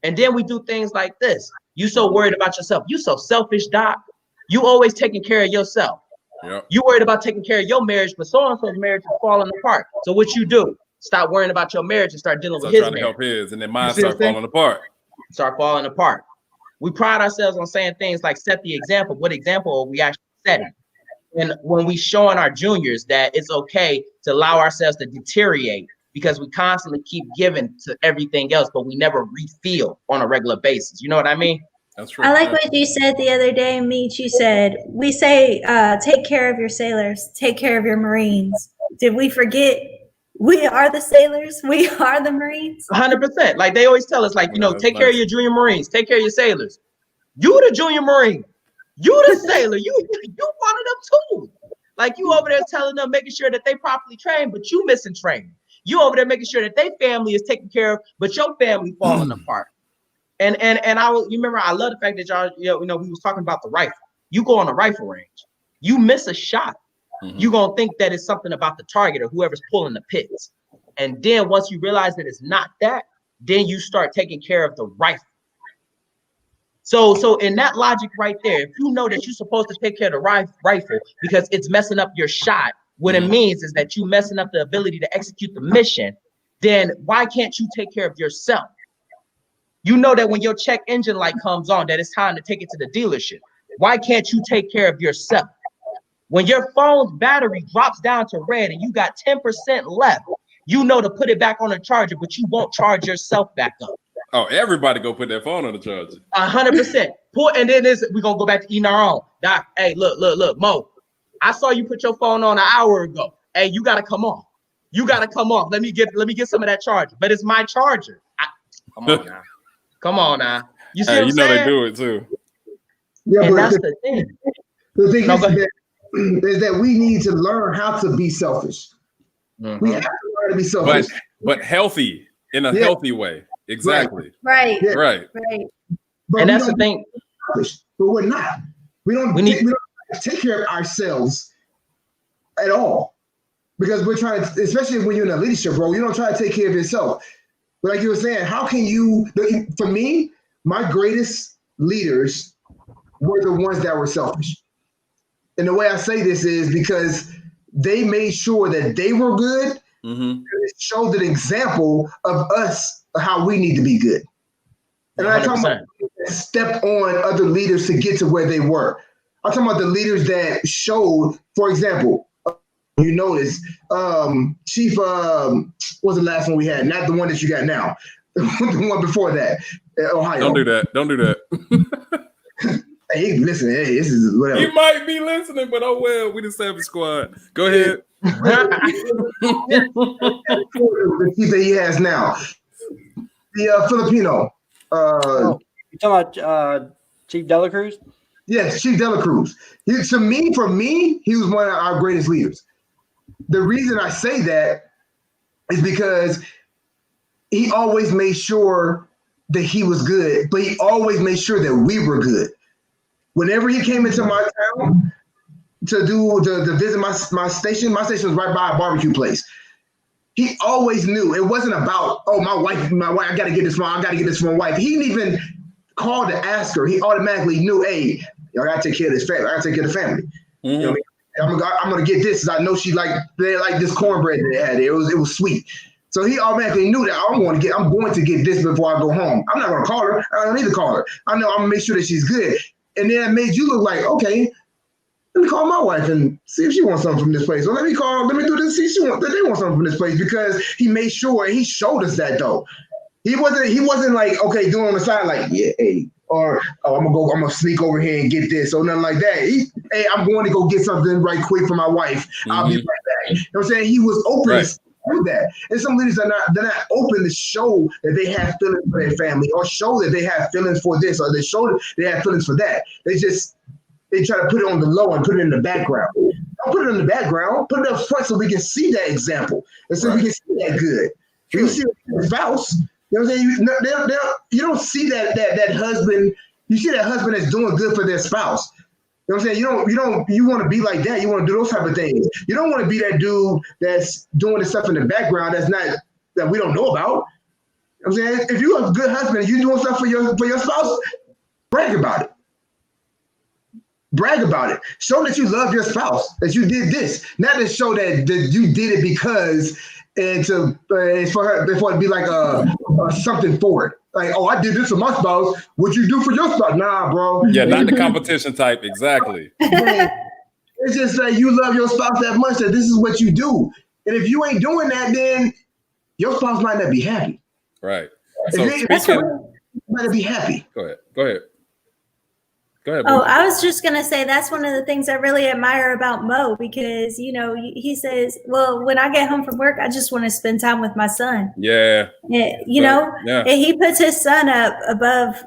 And then we do things like this. You so worried about yourself. You so selfish, Doc. You always taking care of yourself. Yep. You worried about taking care of your marriage, but so-and-so's marriage is falling apart. So what you do? Stop worrying about your marriage and start dealing with his marriage. Trying to help his, and then mine start falling apart. Start falling apart. We pride ourselves on saying things like set the example. What example are we actually setting? And when we showing our juniors that it's okay to allow ourselves to deteriorate, because we constantly keep giving to everything else, but we never refill on a regular basis. You know what I mean? That's right. I like what you said the other day, Meech. You said, we say, take care of your sailors, take care of your Marines. Did we forget we are the sailors? We are the Marines? 100%. Like they always tell us, like, you know, take care of your Junior Marines, take care of your sailors. You the Junior Marine. You the sailor. You one of them too. Like you over there telling them, making sure that they properly trained, but you missing training. You over there making sure that their family is taken care of, but your family falling apart. And you remember, I love the fact that y'all, we was talking about the rifle. You go on a rifle range, you miss a shot, you gonna think that it's something about the target or whoever's pulling the pits. And then once you realize that it's not that, then you start taking care of the rifle. So in that logic right there, if you know that you're supposed to take care of the rifle because it's messing up your shot, what it means is that you messing up the ability to execute the mission, then why can't you take care of yourself? You know that when your check engine light comes on, that it's time to take it to the dealership. Why can't you take care of yourself? When your phone's battery drops down to red and you got 10% left, you know to put it back on the charger, but you won't charge yourself back up. Oh, everybody go put their phone on the charger. 100%. And then we're going to go back to eating our own. Doc, hey, look, Mo, I saw you put your phone on an hour ago. Hey, you got to come off. You got to come off. Let me get some of that charger. But it's my charger. Come on now. Come on now. You see what I'm saying? They do it too. Yeah, and but that's the thing. The thing is that we need to learn how to be selfish. We have to learn to be selfish. But healthy, in a healthy way. Exactly. Right. Yeah. Right. But and that's the thing. Selfish, but we're not. We don't take care of ourselves at all. Because we're trying to, especially when you're in a leadership role, you don't try to take care of yourself. But like you were saying, how can you, for me, my greatest leaders were the ones that were selfish. And the way I say this is because they made sure that they were good. And it showed an example of us, how we need to be good. And I'm talking about step on other leaders to get to where they were. I'm talking about the leaders that showed, for example, you notice, Chief, what's the last one we had? Not the one that you got now. The one before that, Ohio. Don't do that. Hey, listen, hey, this is whatever. He might be listening, but oh well, we the Savage Squad. Go ahead. The chief that he has now. The Filipino. You talking about Chief Dela Cruz? Yes, Chief Dela Cruz. For me, he was one of our greatest leaders. The reason I say that is because he always made sure that he was good, but he always made sure that we were good. Whenever he came into my town to visit my station was right by a barbecue place. He always knew it wasn't about, my wife, I gotta get this from my wife. He didn't even call to ask her. He automatically knew, hey, I gotta take care of this family. I gotta take care of the family. You know what I mean? I'm gonna get this. I know they like this cornbread that they had. It was sweet. So he automatically knew that I'm going to get this before I go home. I'm not gonna call her. I don't need to call her. I know I'm gonna make sure that she's good. And then it made you look like, okay, let me call my wife and see if she wants something from this place. Or let me do this, see if they want something from this place, because he made sure, he showed us that though. He wasn't like, okay, doing on the side like, yeah, hey, or I'm gonna sneak over here and get this or nothing like that. Hey, I'm going to go get something right quick for my wife. I'll be right back. You know what I'm saying? He was open to do that. And some leaders they're not open to show that they have feelings for their family, or show that they have feelings for this, or they show that they have feelings for that. They try to put it on the low and put it in the background. Don't put it in the background. Put it up front so we can see that example, and so we can see that good. You see the spouse. You know what I'm saying? You don't see that husband. You see that husband that's doing good for their spouse. You know what I'm saying? You want to be like that. You want to do those type of things. You don't want to be that dude that's doing the stuff in the background that we don't know about. You know what I'm saying? If you're a good husband, you doing stuff for your spouse, brag about it. Brag about it. Show that you love your spouse, that you did this. Not to show that you did it because for it to be like something for it. Like, I did this for my spouse. What you do for your spouse? Nah, bro. Yeah, not the competition type. Exactly. It's just like you love your spouse that much that this is what you do. And if you ain't doing that, then your spouse might not be happy. Right. So you might not be happy. Go ahead. I was just going to say that's one of the things I really admire about Mo, because, he says, well, when I get home from work, I just want to spend time with my son. Yeah. And he puts his son up above,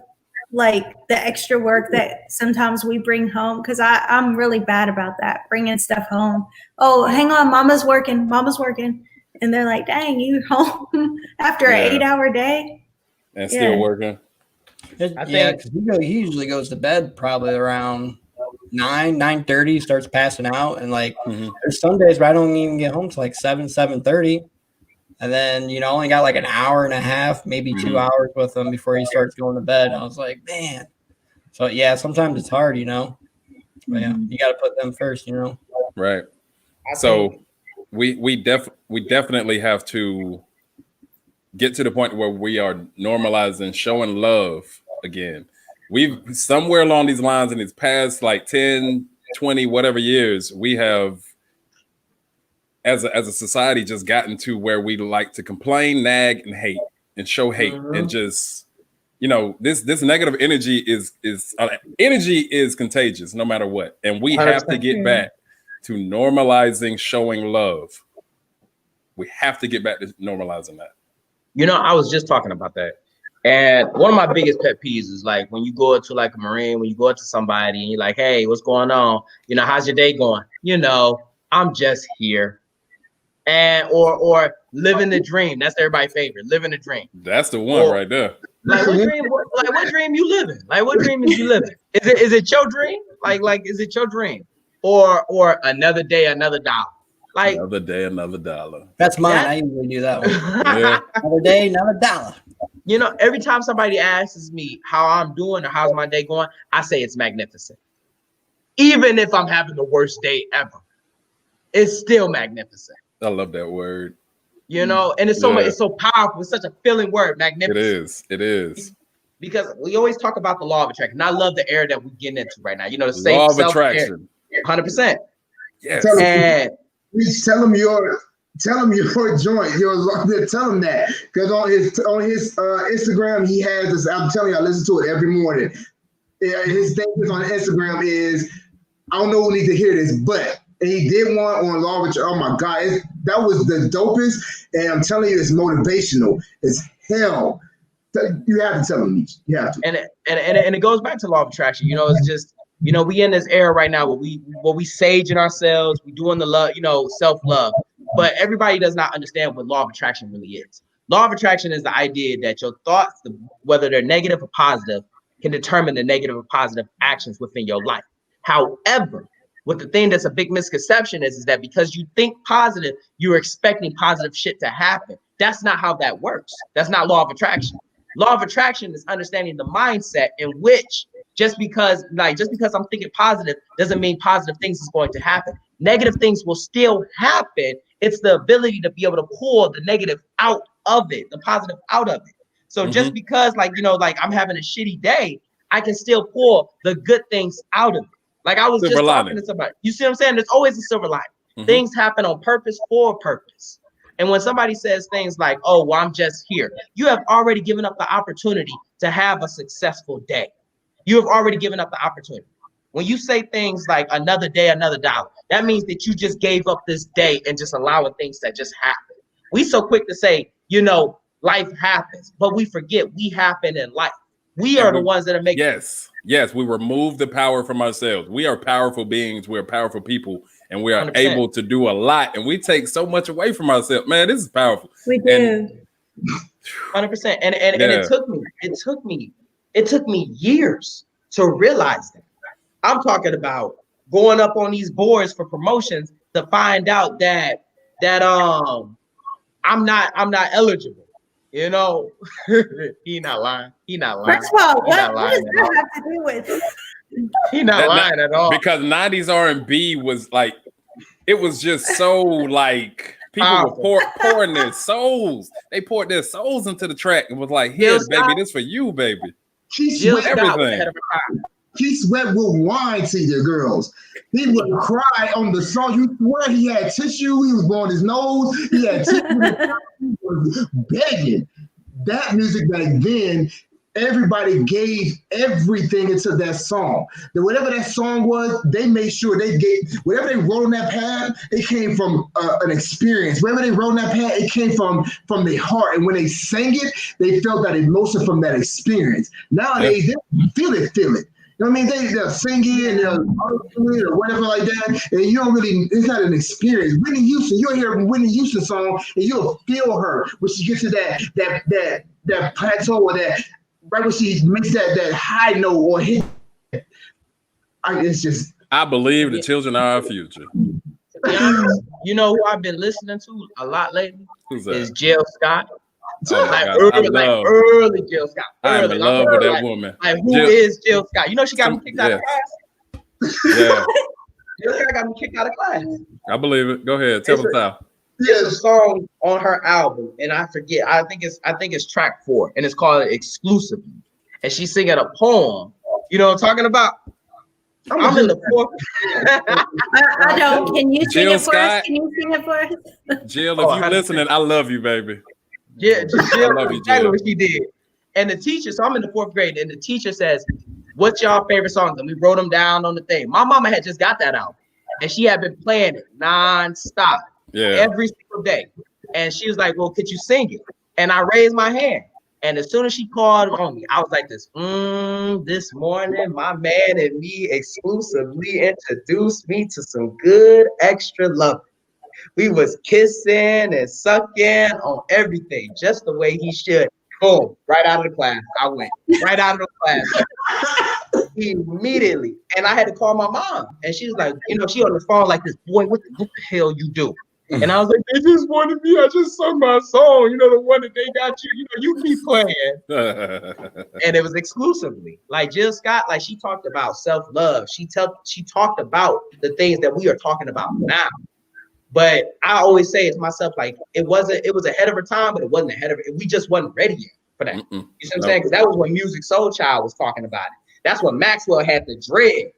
like the extra work that sometimes we bring home, because I'm really bad about that, bringing stuff home. Oh, hang on, mama's working. And they're like, dang, you home after an 8-hour day? And still working. Yeah, because he usually goes to bed probably around 9:30, starts passing out. And like there's some days where I don't even get home till like 7:30. And then, only got like an hour and a half, maybe 2 hours with him before he starts going to bed. I was like, man. So, yeah, sometimes it's hard, But, yeah, you got to put them first, Right. So we definitely have to get to the point where we are normalizing showing love again. We've somewhere along these lines in these past like 10, 20, whatever years, we have as a society just gotten to where we like to complain, nag, and hate and show hate and just this negative energy is energy is contagious no matter what, and we have to get back to normalizing showing love. We have to get back to normalizing that. I was just talking about that, and one of my biggest pet peeves is like when you go into like a Marine, when you go into somebody and you're like, hey, what's going on? How's your day going? I'm just here. And or living the dream. That's everybody's favorite. Living the dream. That's the one right there. Like what dream you living? Like what dream is you living? Is it your dream? Like is it your dream? Or another day, another dollar. Like another day, another dollar. That's mine. I usually do that one. Yeah. Another day, another dollar. Every time somebody asks me how I'm doing or how's my day going, I say it's magnificent. Even if I'm having the worst day ever, it's still magnificent. I love that word. And it's so much, it's so powerful. It's such a filling word, magnificent. It is. Because we always talk about the law of attraction. And I love the era that we're getting into right now. The same law of attraction. 100%. Yes. Tell him your joint. Tell him that. Because on his Instagram, he has this. I'm telling you, I listen to it every morning. His thing on Instagram is, I don't know who needs to hear this, but he did one on law of attraction. Oh my God, that was the dopest. And I'm telling you, it's motivational. It's hell. You have to tell him. You have to. And it goes back to law of attraction. It's just, we in this era right now where we saging ourselves, we doing the love, self-love. But everybody does not understand what law of attraction really is. Law of attraction is the idea that your thoughts, whether they're negative or positive, can determine the negative or positive actions within your life. However, what the thing that's a big misconception is that because you think positive, you're expecting positive shit to happen. That's not how that works. That's not law of attraction. Law of attraction is understanding the mindset in which just because I'm thinking positive doesn't mean positive things is going to happen. Negative things will still happen. It's the ability to be able to pull the negative out of it, the positive out of it. So just because like I'm having a shitty day, I can still pull the good things out of it. Like I was just talking to somebody. You see what I'm saying? There's always a silver lining. Things happen on purpose for a purpose. And when somebody says things like, oh, well, I'm just here, you have already given up the opportunity to have a successful day. You have already given up the opportunity. When you say things like another day, another dollar, that means that you just gave up this day and just allowing things that just happen. We so quick to say, life happens, but we forget we happen in life. We are the ones that are making. Yes, we remove the power from ourselves. We are powerful beings. We are powerful people, and we are 100%. Able to do a lot. And we take so much away from ourselves. Man, this is powerful. We do. 100%. And it took me years to realize that. I'm talking about going up on these boards for promotions to find out that I'm not eligible. He not lying. First of all, what does that have to do with? He not lying at all. Because 90s R&B was like, it was just so like people were pouring their souls. They poured their souls into the track and was like, here, baby, this for you, baby. She sweat everything. He sweat with wine to the girls. He would cry on the song. You swear he had tissue. He was blowing his nose. He had tissue. He was begging. That music back then, everybody gave everything into that song. That whatever that song was, they made sure they gave whatever they wrote on that pad. It came from an experience. Whatever they wrote on that pad, it came from their heart. And when they sang it, they felt that emotion from that experience. Nowadays, they feel it. You know what I mean? They'll sing it and they'll argue it or whatever like that, and you don't really, it's not an experience. Whitney Houston, you'll hear a Whitney Houston song and you'll feel her when she gets to that plateau or that, right when she makes that high note or hit. It's just. I believe the children are our future. To be honest, you know who I've been listening to a lot lately? Who's that? Is Jill Scott. Oh Like God, early Jill Scott. I'm in love with that woman. Like who is Jill Scott? You know she got me kicked out of class. Yeah, Jill Scott got me kicked out of class. I believe it. Go ahead, tell us how. There's a song on her album, and I forget. I think it's track 4, and it's called Exclusively. And she's singing a poem. You know what I'm talking about? I'm in the 4th. I don't. Can you sing Jill it for Scott. us? Can you sing it for us? Jill, if you listening, I love you, baby. Yeah, Jill, I love you, exactly Jill. what she did. And the teacher, so I'm in the 4th grade, and the teacher says, "What's y'all favorite songs?" And we wrote them down on the thing. My mama had just got that out, and she had been playing it nonstop, every single day. And she was like, "Well, could you sing it?" And I raised my hand. And as soon as she called on me, I was like this. This morning, my man and me exclusively introduced me to some good extra love. We was kissing and sucking on everything, just the way he should. Boom, right out of the class. I went right out of the class immediately. And I had to call my mom. And she was like, you know, she on the phone like this, boy, what the hell you do? And I was like, they just wanted me. I just sung my song. You know, the one that they got you. You know, you keep playing. And it was exclusively. Like Jill Scott, like she talked about self-love. She talked about the things that we are talking about now. But I always say to myself, like, it was ahead of her time, but it wasn't ahead of it. We just wasn't ready yet for that. You see what I'm saying? Because that was when Music Soul Child was talking about it. That's when Maxwell had the dreads.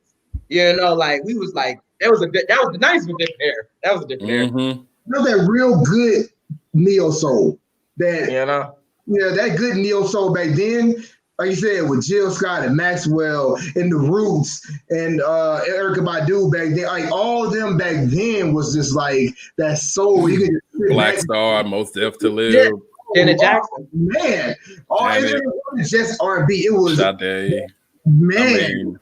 You know, like we was like, that was the 90s with different era. That was a different era. You know that real good neo soul. That that good neo soul back then. Like you said, with Jill Scott and Maxwell and the Roots and Erykah Badu back then, like all of them back then was just like that soul. You could Black Star, Most Def to Live. Yeah. Janet Jackson. Man, all it was just R&B. It was Sade. Man.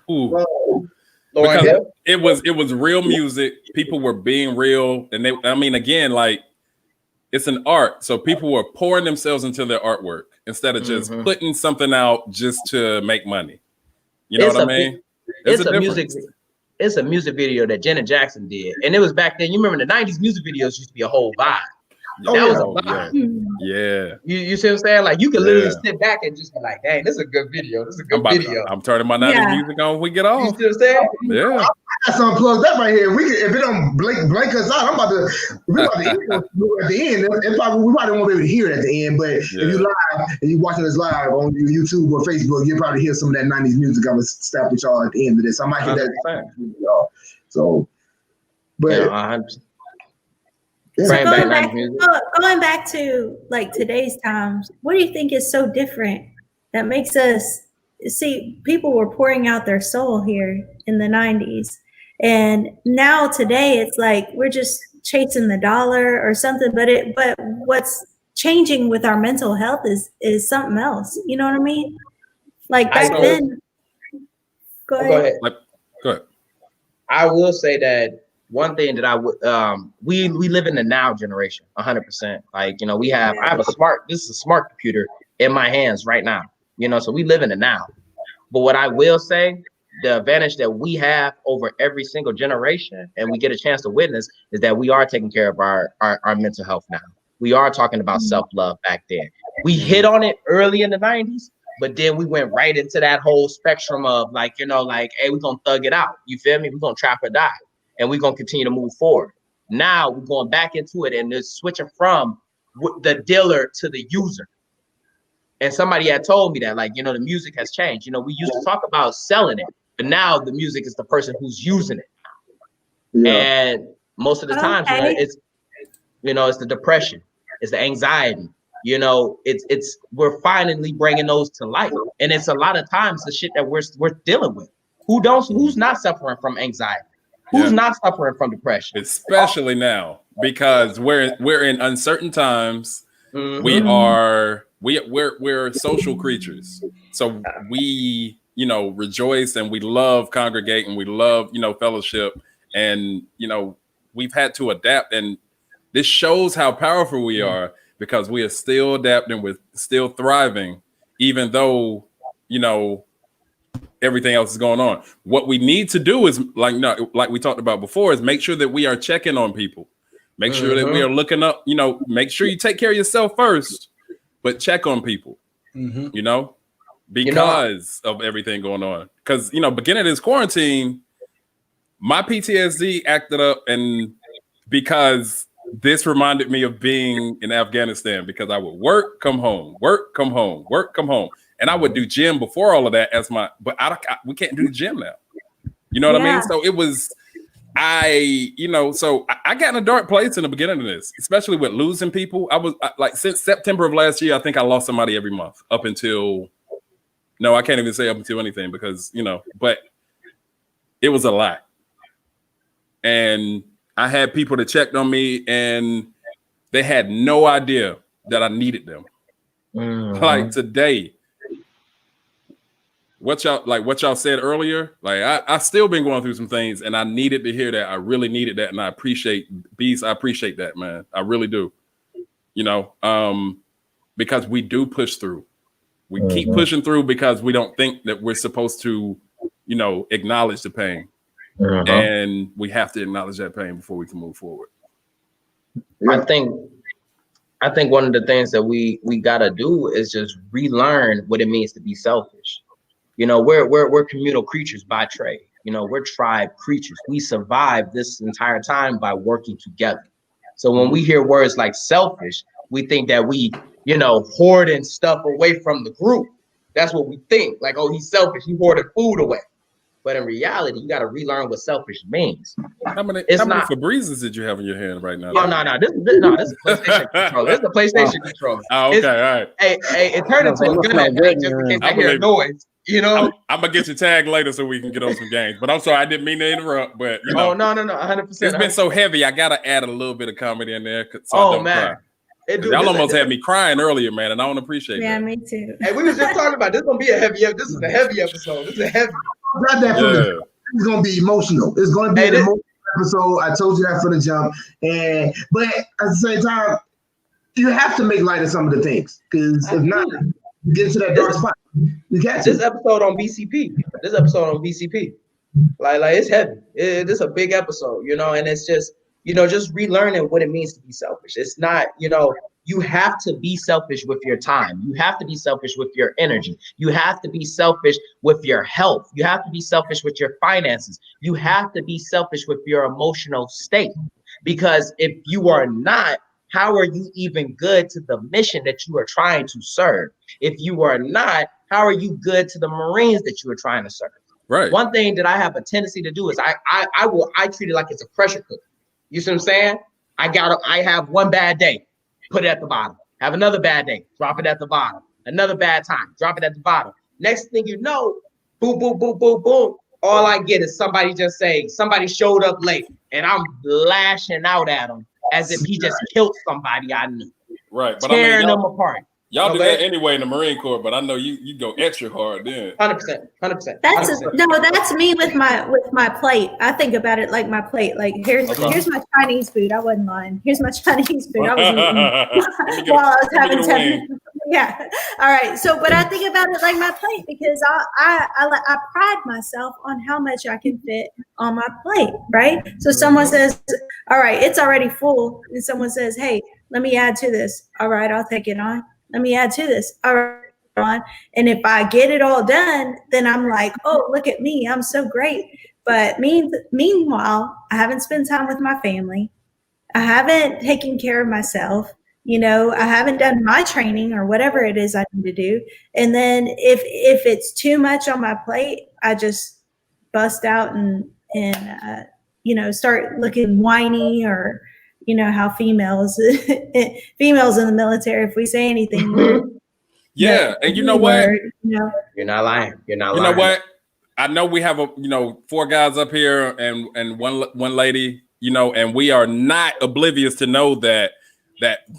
I mean, because it was real music. People were being real, and again, like it's an art, so people were pouring themselves into their artwork instead of just putting something out just to make money. You know what I mean? It's a music video that Janet Jackson did, and it was back then. You remember the 90s music videos used to be a whole vibe. That was a vibe. Yeah. You see what I'm saying? Like you can literally sit back and just be like, "Dang, this is a good video. This is a good video." I'm turning my 90s music on when we get off. You see what I'm saying? Yeah. I got something plugged up right here. If it don't blank us out, we're about to end at the end. We probably won't be able to hear it at the end, but if you live and you watching us live on YouTube or Facebook, you'll probably hear some of that 90s music. I'm gonna stop with y'all at the end of this. I might hear that. So, but. So going back to like today's times, what do you think is so different that makes us see people were pouring out their soul here in the 90s, and now today it's like we're just chasing the dollar or something, but what's changing with our mental health is something else. You know what I mean? Like back then. Go ahead. Go ahead. I will say that one thing that I would, we live in the now generation, 100%. Like, you know, I have this is a smart computer in my hands right now, you know, so we live in the now. But what I will say, the advantage that we have over every single generation, and we get a chance to witness, is that we are taking care of our mental health now. We are talking about self-love back then. We hit on it early in the 90s, but then we went right into that whole spectrum of like, you know, like, hey, we're going to thug it out. You feel me? We're going to trap or die. And we're going to continue to move forward. Now we're going back into it, and it's switching from the dealer to the user. And somebody had told me that, like, you know, the music has changed. You know, we used to talk about selling it, but now the music is the person who's using it. Yeah. And most of the times, it's the depression, it's the anxiety. You know, we're finally bringing those to light, and it's a lot of times the shit that we're dealing with. Who's not suffering from anxiety? Who's not suffering from depression? Especially now, because we're in uncertain times. Mm-hmm. We're social creatures, so we rejoice and we love congregating, we love fellowship, and we've had to adapt, and this shows how powerful we are because we are still adapting, we're still thriving, even though everything else is going on. What we need to do is like we talked about before, is make sure that we are checking on people, make sure that we are looking up, make sure you take care of yourself first, but check on people, because of everything going on. Because beginning of this quarantine, my PTSD acted up, and because this reminded me of being in Afghanistan, because I would work, come home, work, come home, work, come home. And I would do gym before all of that but we can't do the gym now. You know what I mean? So it was, so I got in a dark place in the beginning of this, especially with losing people. I was like, since September of last year, I think I lost somebody every month up until, no, I can't even say up until anything because, but it was a lot. And I had people that checked on me and they had no idea that I needed them. Like today, what y'all said earlier, like I still been going through some things, and I needed to hear that. I really needed that, and I appreciate Beast. I appreciate that, man. I really do. Because we do push through. We keep pushing through because we don't think that we're supposed to, acknowledge the pain. And we have to acknowledge that pain before we can move forward. I think one of the things that we gotta do is just relearn what it means to be selfish. We're communal creatures by trade. We're tribe creatures. We survive this entire time by working together. So when we hear words like selfish, we think that we, hoarding stuff away from the group. That's what we think. Like, oh, he's selfish. He hoarded food away. But in reality, you got to relearn what selfish means. How many Febrezes did you have in your hand right now? Oh, no. This is PlayStation controller. This is a PlayStation controller. Oh, okay, all right. Hey, it turned into a gun just in case I hear a noise. I'm gonna get your tag later so we can get on some games. But I'm sorry, I didn't mean to interrupt. But no, 100%. It's been so heavy. I gotta add a little bit of comedy in there. So I don't cry. Y'all almost had me crying earlier, man, and I don't appreciate that. Yeah, me too. Hey, we was just talking about this. Gonna be a heavy. This is a heavy episode. This is a heavy. Got that from the, it's gonna be emotional. It's gonna be an emotional episode. I told you that from the jump. But at the same time, you have to make light of some of the things, because if not, you get into that dark spot. This episode on BCP. Like it's heavy. This is a big episode, and it's just, just relearning what it means to be selfish. It's not, you have to be selfish with your time. You have to be selfish with your energy. You have to be selfish with your health. You have to be selfish with your finances. You have to be selfish with your emotional state. Because if you are not, how are you even good to the mission that you are trying to serve? If you are not, how are you good to the Marines that you are trying to serve? Right. One thing that I have a tendency to do is I treat it like it's a pressure cooker. You see what I'm saying? I have one bad day, put it at the bottom. Have another bad day, drop it at the bottom. Another bad time, drop it at the bottom. Next thing you know, boom, boom, boom, boom, boom. All I get is somebody just saying, somebody showed up late, and I'm lashing out at them as if he just killed somebody I knew. Right. But tearing them apart. Y'all do that anyway in the Marine Corps, but I know you go extra hard then. 100%. That's me with my plate. I think about it like my plate. Like here's my Chinese food. I wasn't lying. Here's my Chinese food. I was eating while I was having 10 minutes. Yeah. All right. So, but I think about it like my plate, because I pride myself on how much I can fit on my plate. Right. So someone says, all right, it's already full. And someone says, hey, let me add to this. All right, I'll take it on. Let me add to this. All right, on. And if I get it all done, then I'm like, oh, look at me. I'm so great. But meanwhile, I haven't spent time with my family. I haven't taken care of myself. I haven't done my training or whatever it is I need to do. And then if it's too much on my plate, I just bust out and start looking whiny or, you know, how females in the military, if we say anything weird. Yeah, and you know what? You know? You're not lying. You're not You lying. know what? I know we have 4 guys up here and one lady, you know, and we are not oblivious to know that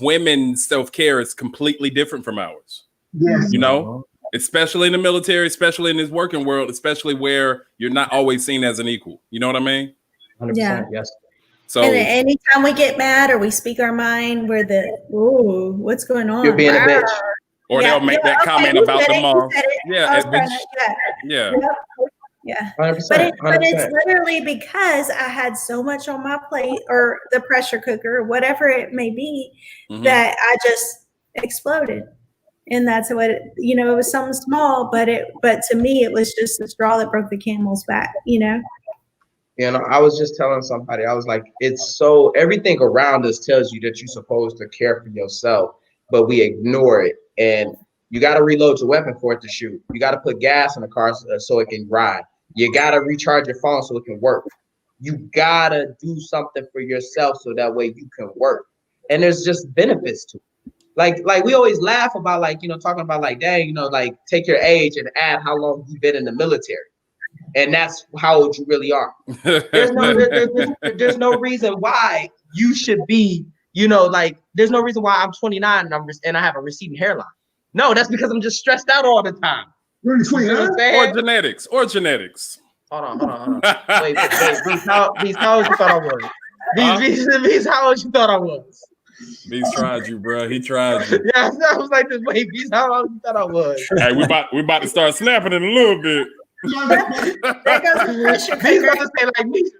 women's self-care is completely different from ours. Yes. You know, especially in the military, especially in this working world, especially where you're not always seen as an equal. You know what I mean? 100%. Yeah. Yes. So and anytime we get mad or we speak our mind, we're ooh, what's going on? You're being a bitch. or they'll make that comment about the mom. Yeah, yeah. 100%. But it's literally because I had so much on my plate or the pressure cooker, whatever it may be, that I just exploded. And that's what it was something small, but to me it was just the straw that broke the camel's back, you know. You know, I was just telling somebody, I was like, it's so everything around us tells you that you're supposed to care for yourself, but we ignore it. And you got to reload your weapon for it to shoot. You got to put gas in the car so it can ride. You got to recharge your phone so it can work. You got to do something for yourself so that way you can work. And there's just benefits to it. Like we always laugh about talking about dang, take your age and add how long you've been in the military. And that's how old you really are. There's no reason why you should be, there's no reason why I'm 29 and I have a receding hairline. No, that's because I'm just stressed out all the time. You're 29? Or genetics. Hold on. Wait, how old you thought I was? Beast, how old you thought I was? Beast tried you, bro. He tried you. Yeah, I was like this. Wait, Beast, how old you thought I was? Hey, we about to start snapping in a little bit. There goes the pressure He's cooker. gonna say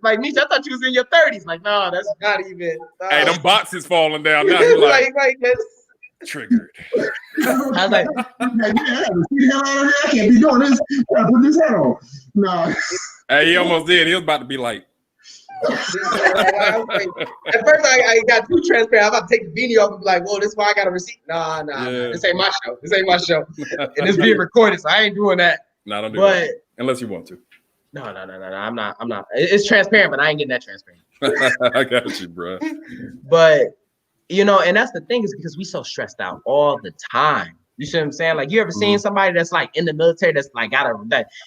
like Niche, I thought you was in your 30s. Like, no, that's not even. No. Hey, them boxes falling down. Now you like that's triggered. I was like, I can't be doing this. I gotta put this hat on. No. Hey, he almost did. He was about to be like. at first I got too transparent. I'm about to take the beanie off and be like, whoa, this is why I got a receipt. Nah, Yeah. This ain't my show. And it's being recorded, so I ain't doing that. No, don't do that. Unless you want to. No. I'm not. It's transparent, but I ain't getting that transparent. I got you, bro. But and that's the thing is because we so stressed out all the time. You see what I'm saying? Like, you ever seen somebody that's like in the military that's like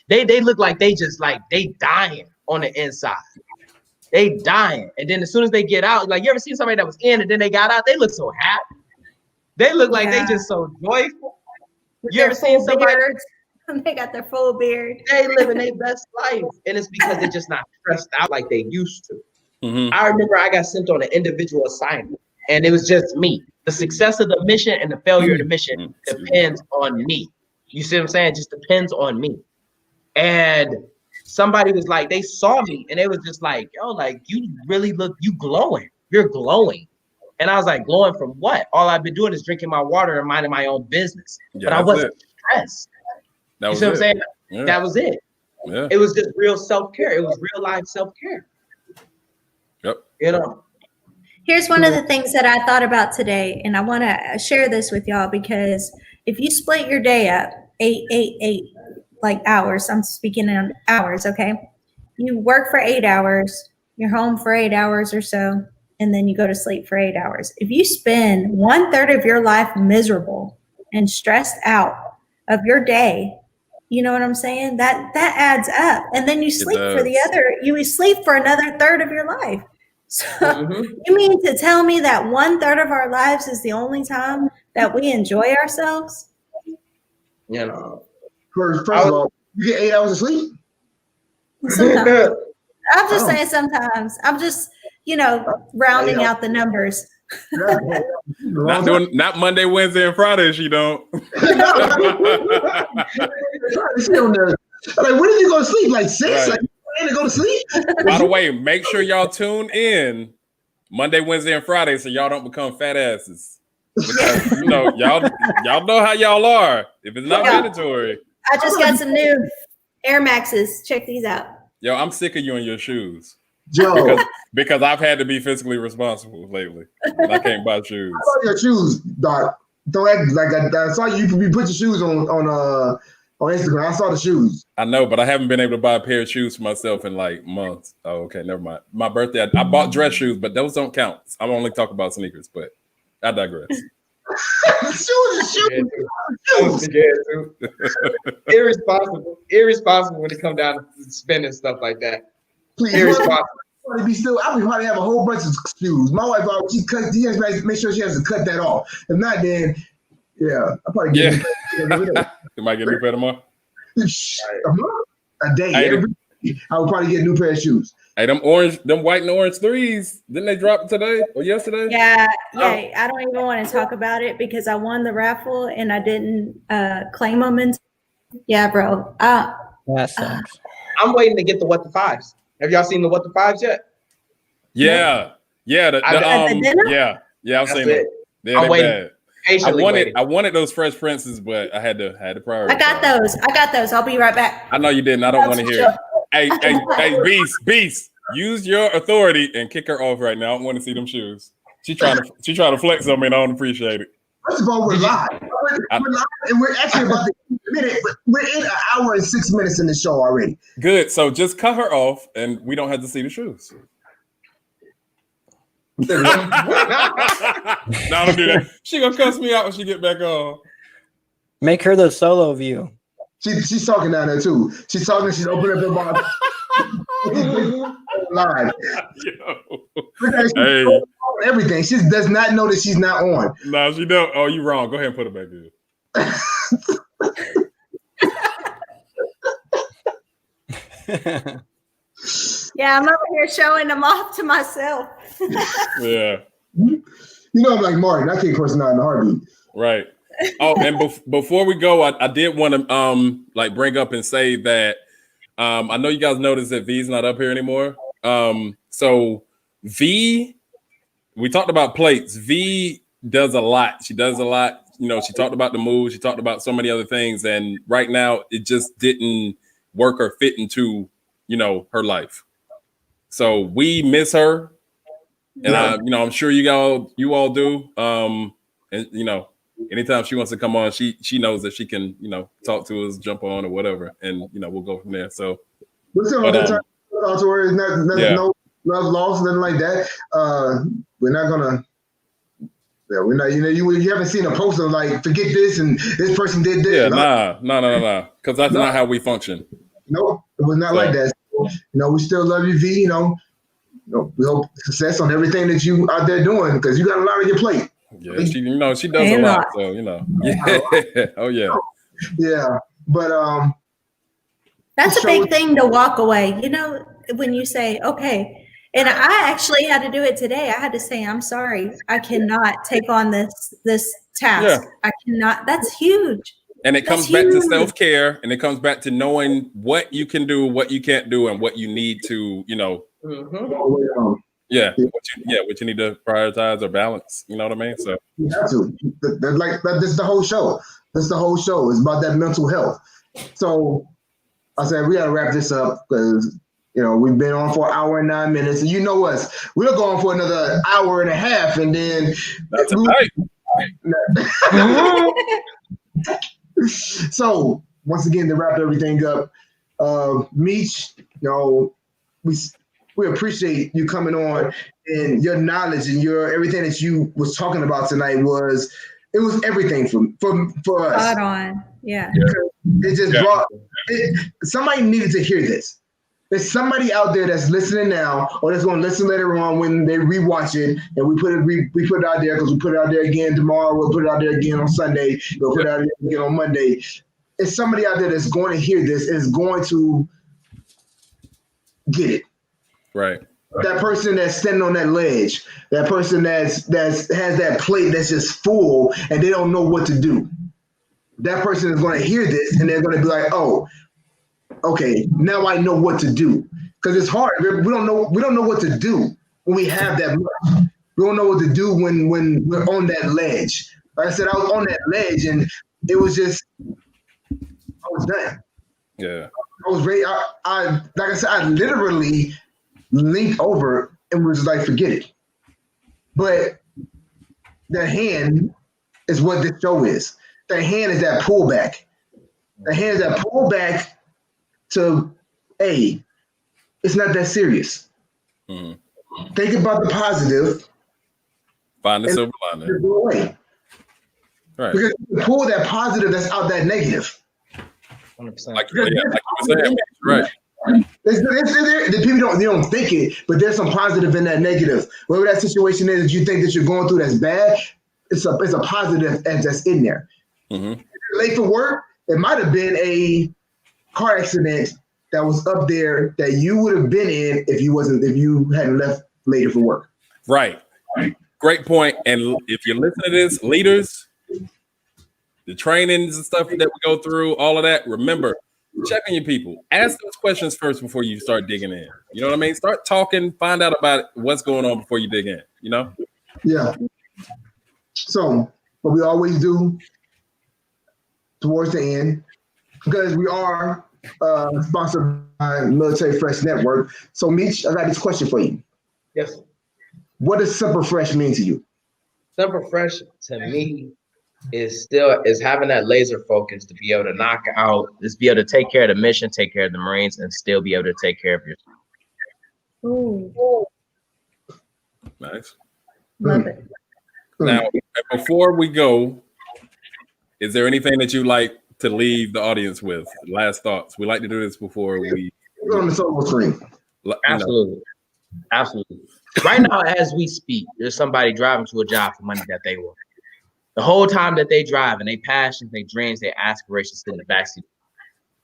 they look like they just like they dying on the inside. They dying, and then as soon as they get out, like you ever seen somebody that was in and then they got out, they look so happy. They look like they just so joyful. You ever seen somebody? They got their full beard. They living their best life, and it's because they're just not stressed out like they used to. I remember I got sent on an individual assignment, and it was just me. The success of the mission and the failure of the mission depends on me. You see what I'm saying? It just depends on me. And somebody was like, they saw me, and they was just like, yo, like you really look, you glowing. You're glowing. And I was like, glowing from what? All I've been doing is drinking my water and minding my own business. Yeah, but I wasn't stressed. You see what I'm saying? Yeah. That was it. Yeah. It was just real self-care. It was real life self-care. Yep. Here's one of the things that I thought about today, and I want to share this with y'all because if you split your day up, 8 like hours, I'm speaking in hours, okay? You work for 8 hours, you're home for 8 hours or so, and then you go to sleep for 8 hours. If you spend 1/3 of your life miserable and stressed out of your day, you know what I'm saying? That adds up. And then you sleep you sleep for another third of your life. So you mean to tell me that 1/3 of our lives is the only time that we enjoy ourselves? First of all, you get 8 hours of sleep? Sometimes. I'm just saying sometimes. I'm just, rounding out the numbers. Not Monday, Wednesday, and Friday. She don't. Like, when did you go to sleep? Like 6? Right. Like, to go to sleep? By the way, make sure y'all tune in Monday, Wednesday, and Friday so y'all don't become fat asses. Because y'all know how y'all are. If it's not mandatory. I just got some new Air Maxes. Check these out. Yo, I'm sick of you and your shoes. Joe. Because I've had to be fiscally responsible lately. And I can't buy shoes. I saw your shoes, Doc. Don't act like I saw you. You put your shoes on on Instagram. I saw the shoes. I know, but I haven't been able to buy a pair of shoes for myself in like months. Oh, okay, never mind. My birthday, I bought dress shoes, but those don't count. I'm only talking about sneakers, but I digress. Shoes. Irresponsible when it comes down to spending stuff like that. Please, Irresponsible. I would probably have a whole bunch of shoes. My wife, she has to make sure she has to cut that off. If not, then yeah, I'll probably get You might get a new pair tomorrow. A day. I would probably get a new pair of shoes. Hey, them white and orange threes, didn't they drop today or yesterday? Yeah. I don't even want to talk about it because I won the raffle and I didn't claim them. Yeah, bro. That sucks. I'm waiting to get the What the Fives. Have y'all seen the What the Fives yet? Yeah. Yeah. I've seen it. I'm waiting. I wanted those Fresh Princes, but I had to prioritize. I got those. I'll be right back. I know you didn't. I don't want to hear it. Hey, Beast, use your authority and kick her off right now. I don't want to see them shoes. She trying to flex on me, and I don't appreciate it. First of all, we're live. We're live, and we're actually about to minute. We're in an hour and 6 minutes in the show already. Good. So just cut her off, and we don't have to see the shoes. No, don't do that. She gonna cuss me out when she get back on. Make her the solo view. She's talking down there too. She's talking. She's opening up her mouth. Live. Hey. Everything. She does not know that she's not on. No, she don't. Oh, you wrong. Go ahead and put it back in. Yeah, I'm over here showing them off to myself. Yeah. You know, I'm like Martin. I can't curse not in a heartbeat. Right. Oh, and before we go, I did want to bring up and say that I know you guys noticed that V's not up here anymore. So V, we talked about plates. V does a lot. She does a lot. You know, she talked about the move. She talked about so many other things, and right now it just didn't work or fit into her life. So we miss her, and I'm sure you all do. And anytime she wants to come on, she knows that she can talk to us, jump on or whatever, and we'll go from there. So no love lost, nothing like that. We're not gonna. Yeah, we're not. You haven't seen a poster like forget this and this person did this. Yeah, no. Because that's not how we function. No, it was not like that. So, we still love you, V. We hope success on everything that you out there doing because you got a lot on your plate. Yeah, she does a lot. So yeah. Oh yeah. Yeah, but that's a big thing to walk away. When you say okay. And I actually had to do it today. I had to say, I'm sorry. I cannot take on this task. Yeah. I cannot. That's huge. And it comes back to self-care, and it comes back to knowing what you can do, what you can't do, and what you need to, Mm-hmm. Yeah, what you need to prioritize or balance. You know what I mean? So you have to. This is the whole show. It's about that mental health. So I said we got to wrap this up because we've been on for an hour and 9 minutes, and you know us. We'll go on for another hour and a half, and then that's tonight. So once again, to wrap everything up, Meech, we appreciate you coming on, and your knowledge and your everything that you was talking about tonight was everything for us. Spot on, yeah. It just brought somebody needed to hear this. There's somebody out there that's listening now, or that's going to listen later on when they rewatch it, and we put it out there because we put it out there again tomorrow. We'll put it out there again on Sunday. We'll put it out there again on Monday. It's somebody out there that's going to hear this and is going to get it. Right. That person that's standing on that ledge, that person that's has that plate that's just full and they don't know what to do. That person is going to hear this and they're going to be like, oh, okay, now I know what to do. Because it's hard. We don't know what to do when we have that much. We don't know what to do when we're on that ledge. Like I said, I was on that ledge and it was just, I was done. Yeah. I was ready. I like I said, I literally leaned over and was like, forget it. But the hand is what this show is. The hand is that pullback. The hands that pull back to, hey, it's not that serious. Mm-hmm. Think about the positive. Find the silver lining. Go away. Right. Because you pull that positive that's out that negative. 100%. Like you were saying, right. The people don't think it, but there's some positive in that negative. Whatever that situation is that you think that you're going through that's bad, it's a positive that's in there. Mm-hmm. If you're late for work, it might have been a car accident that was up there that you would have been in if you hadn't left later for work. Right. Great point. And if you listen to this, leaders, the trainings and stuff that we go through, all of that, remember, check on your people. Ask those questions first before you start digging in. You know what I mean? Start talking, find out about what's going on before you dig in, you know? Yeah. So, what we always do towards the end, because we are sponsored by Military Fresh Network. So, Meech, I got this question for you. Yes. What does Semper Fresh mean to you? Semper Fresh to me is having that laser focus to be able to knock out, just be able to take care of the mission, take care of the Marines, and still be able to take care of yourself. Ooh. Nice. Love it. Now, before we go, is there anything that you like to leave the audience with? Last thoughts. We like to do this before we on the solo screen. Absolutely. Absolutely. Right now, as we speak, there's somebody driving to a job for money that they want. The whole time that they drive and they passions, their dreams, their aspirations sit in the backseat.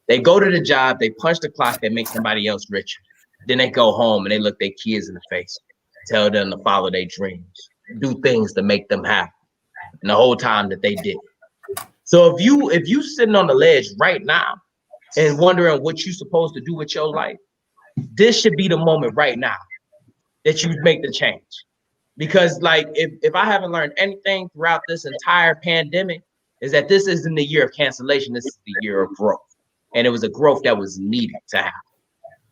They go to the job, they punch the clock that makes somebody else richer. Then they go home and they look their kids in the face, tell them to follow their dreams, do things to make them happy. And the whole time that they did. So if you sitting on the ledge right now and wondering what you're supposed to do with your life, this should be the moment right now that you make the change. Because like if I haven't learned anything throughout this entire pandemic, is that this isn't the year of cancellation, this is the year of growth. And it was a growth that was needed to happen.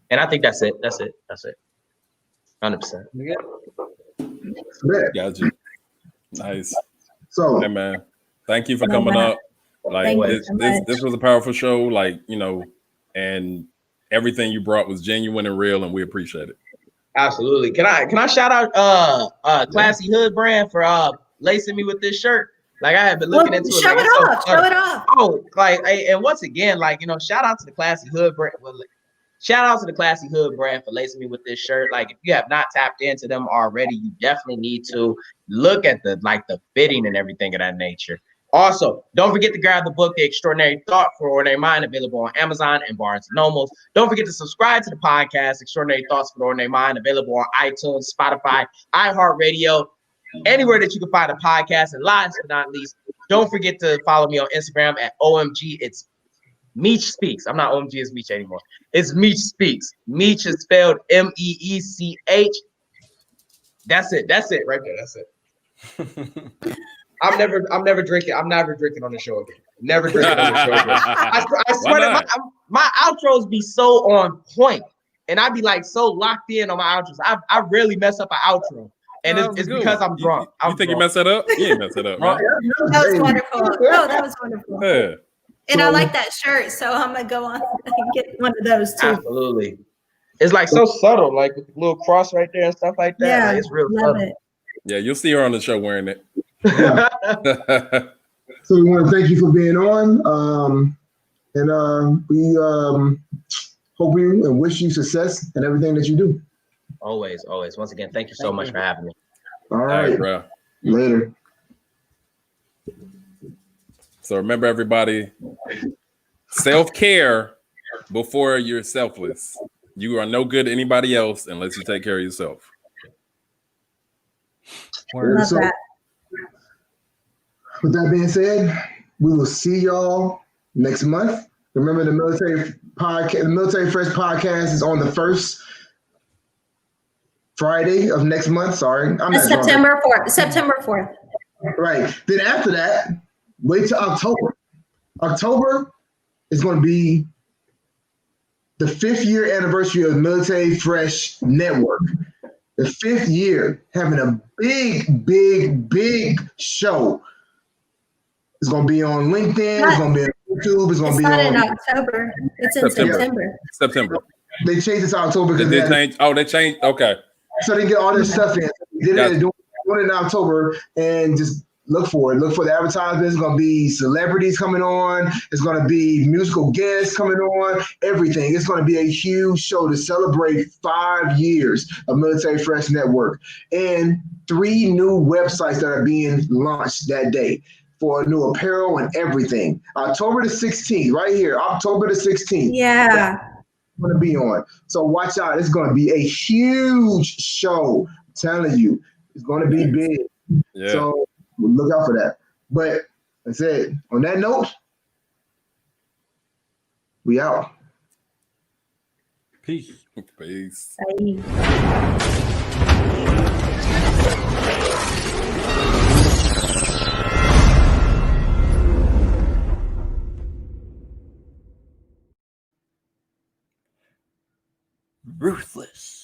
And I think that's it. 100%. Got you. Nice. So hey man, thank you for coming up. Like this was a powerful show, like, you know, and everything you brought was genuine and real, and we appreciate it. Absolutely. Can I shout out Classy Hood brand for lacing me with this shirt? Like I have been looking into it. Show it off. Oh, like and once again, like, you know, shout out to the Classy Hood brand. Shout out to the Classy Hood brand for lacing me with this shirt. Like if you have not tapped into them already, you definitely need to look at the fitting and everything of that nature. Also, don't forget to grab the book, The Extraordinary Thought for Ordinary Mind, available on Amazon and Barnes & Noble. Don't forget to subscribe to the podcast, Extraordinary Thoughts for Ordinary Mind, available on iTunes, Spotify, iHeartRadio, anywhere that you can find a podcast. And last but not least, don't forget to follow me on Instagram at OMG. It's Meech Speaks. I'm not OMG as Meech anymore. It's Meech Speaks. Meech is spelled MEECH. That's it right there. That's it. I'm never drinking. I'm never drinking on the show again. Never drinking on the show again. I swear that my outros be so on point, and I be like so locked in on my outros. I rarely mess up an outro, and it's because I'm drunk. You think you messed that up? You ain't messed that up, man. That was wonderful. Oh, that was wonderful. Yeah. And I like that shirt, so I'm gonna go on and get one of those too. Absolutely. It's like so subtle, like with the little cross right there and stuff like that. Yeah, like, it's real love subtle. it. Yeah, you'll see her on the show wearing it. So we want to thank you for being on, and we hope you and wish you success in everything that you do. Always. Once again, thank you so much for having me. All right, bro. Later. So remember, everybody, self-care before you're selfless. You are no good to anybody else unless you take care of yourself. Love that. With that being said, we will see y'all next month. Remember, the Military Fresh podcast is on the first Friday of next month. Sorry, September 4th. September 4th. Right. Then after that, wait till October. October is going to be the 5th year anniversary of Military Fresh Network. The 5th year, having a big show. It's going to be on LinkedIn. It's going to be YouTube is going to It's be not in on. October. It's in September. September. They changed it to October They because did change. Oh, they changed. Okay. so they get all their stuff in. They did Gotcha. it doing it in October, and just look for it. Look for the advertisements. It's going to be celebrities coming on. It's going to be musical guests coming on. Everything. It's going to be a huge show to celebrate 5 years of Military Fresh Network and 3 new websites that are being launched that day for new apparel and everything. October the 16th, right here. October the 16th. Yeah. Going to be on. So watch out. It's going to be a huge show. I'm telling you, it's going to be big. Yeah. So look out for that. But that's it. On that note, we out. Peace. Peace. Bye. Ruthless.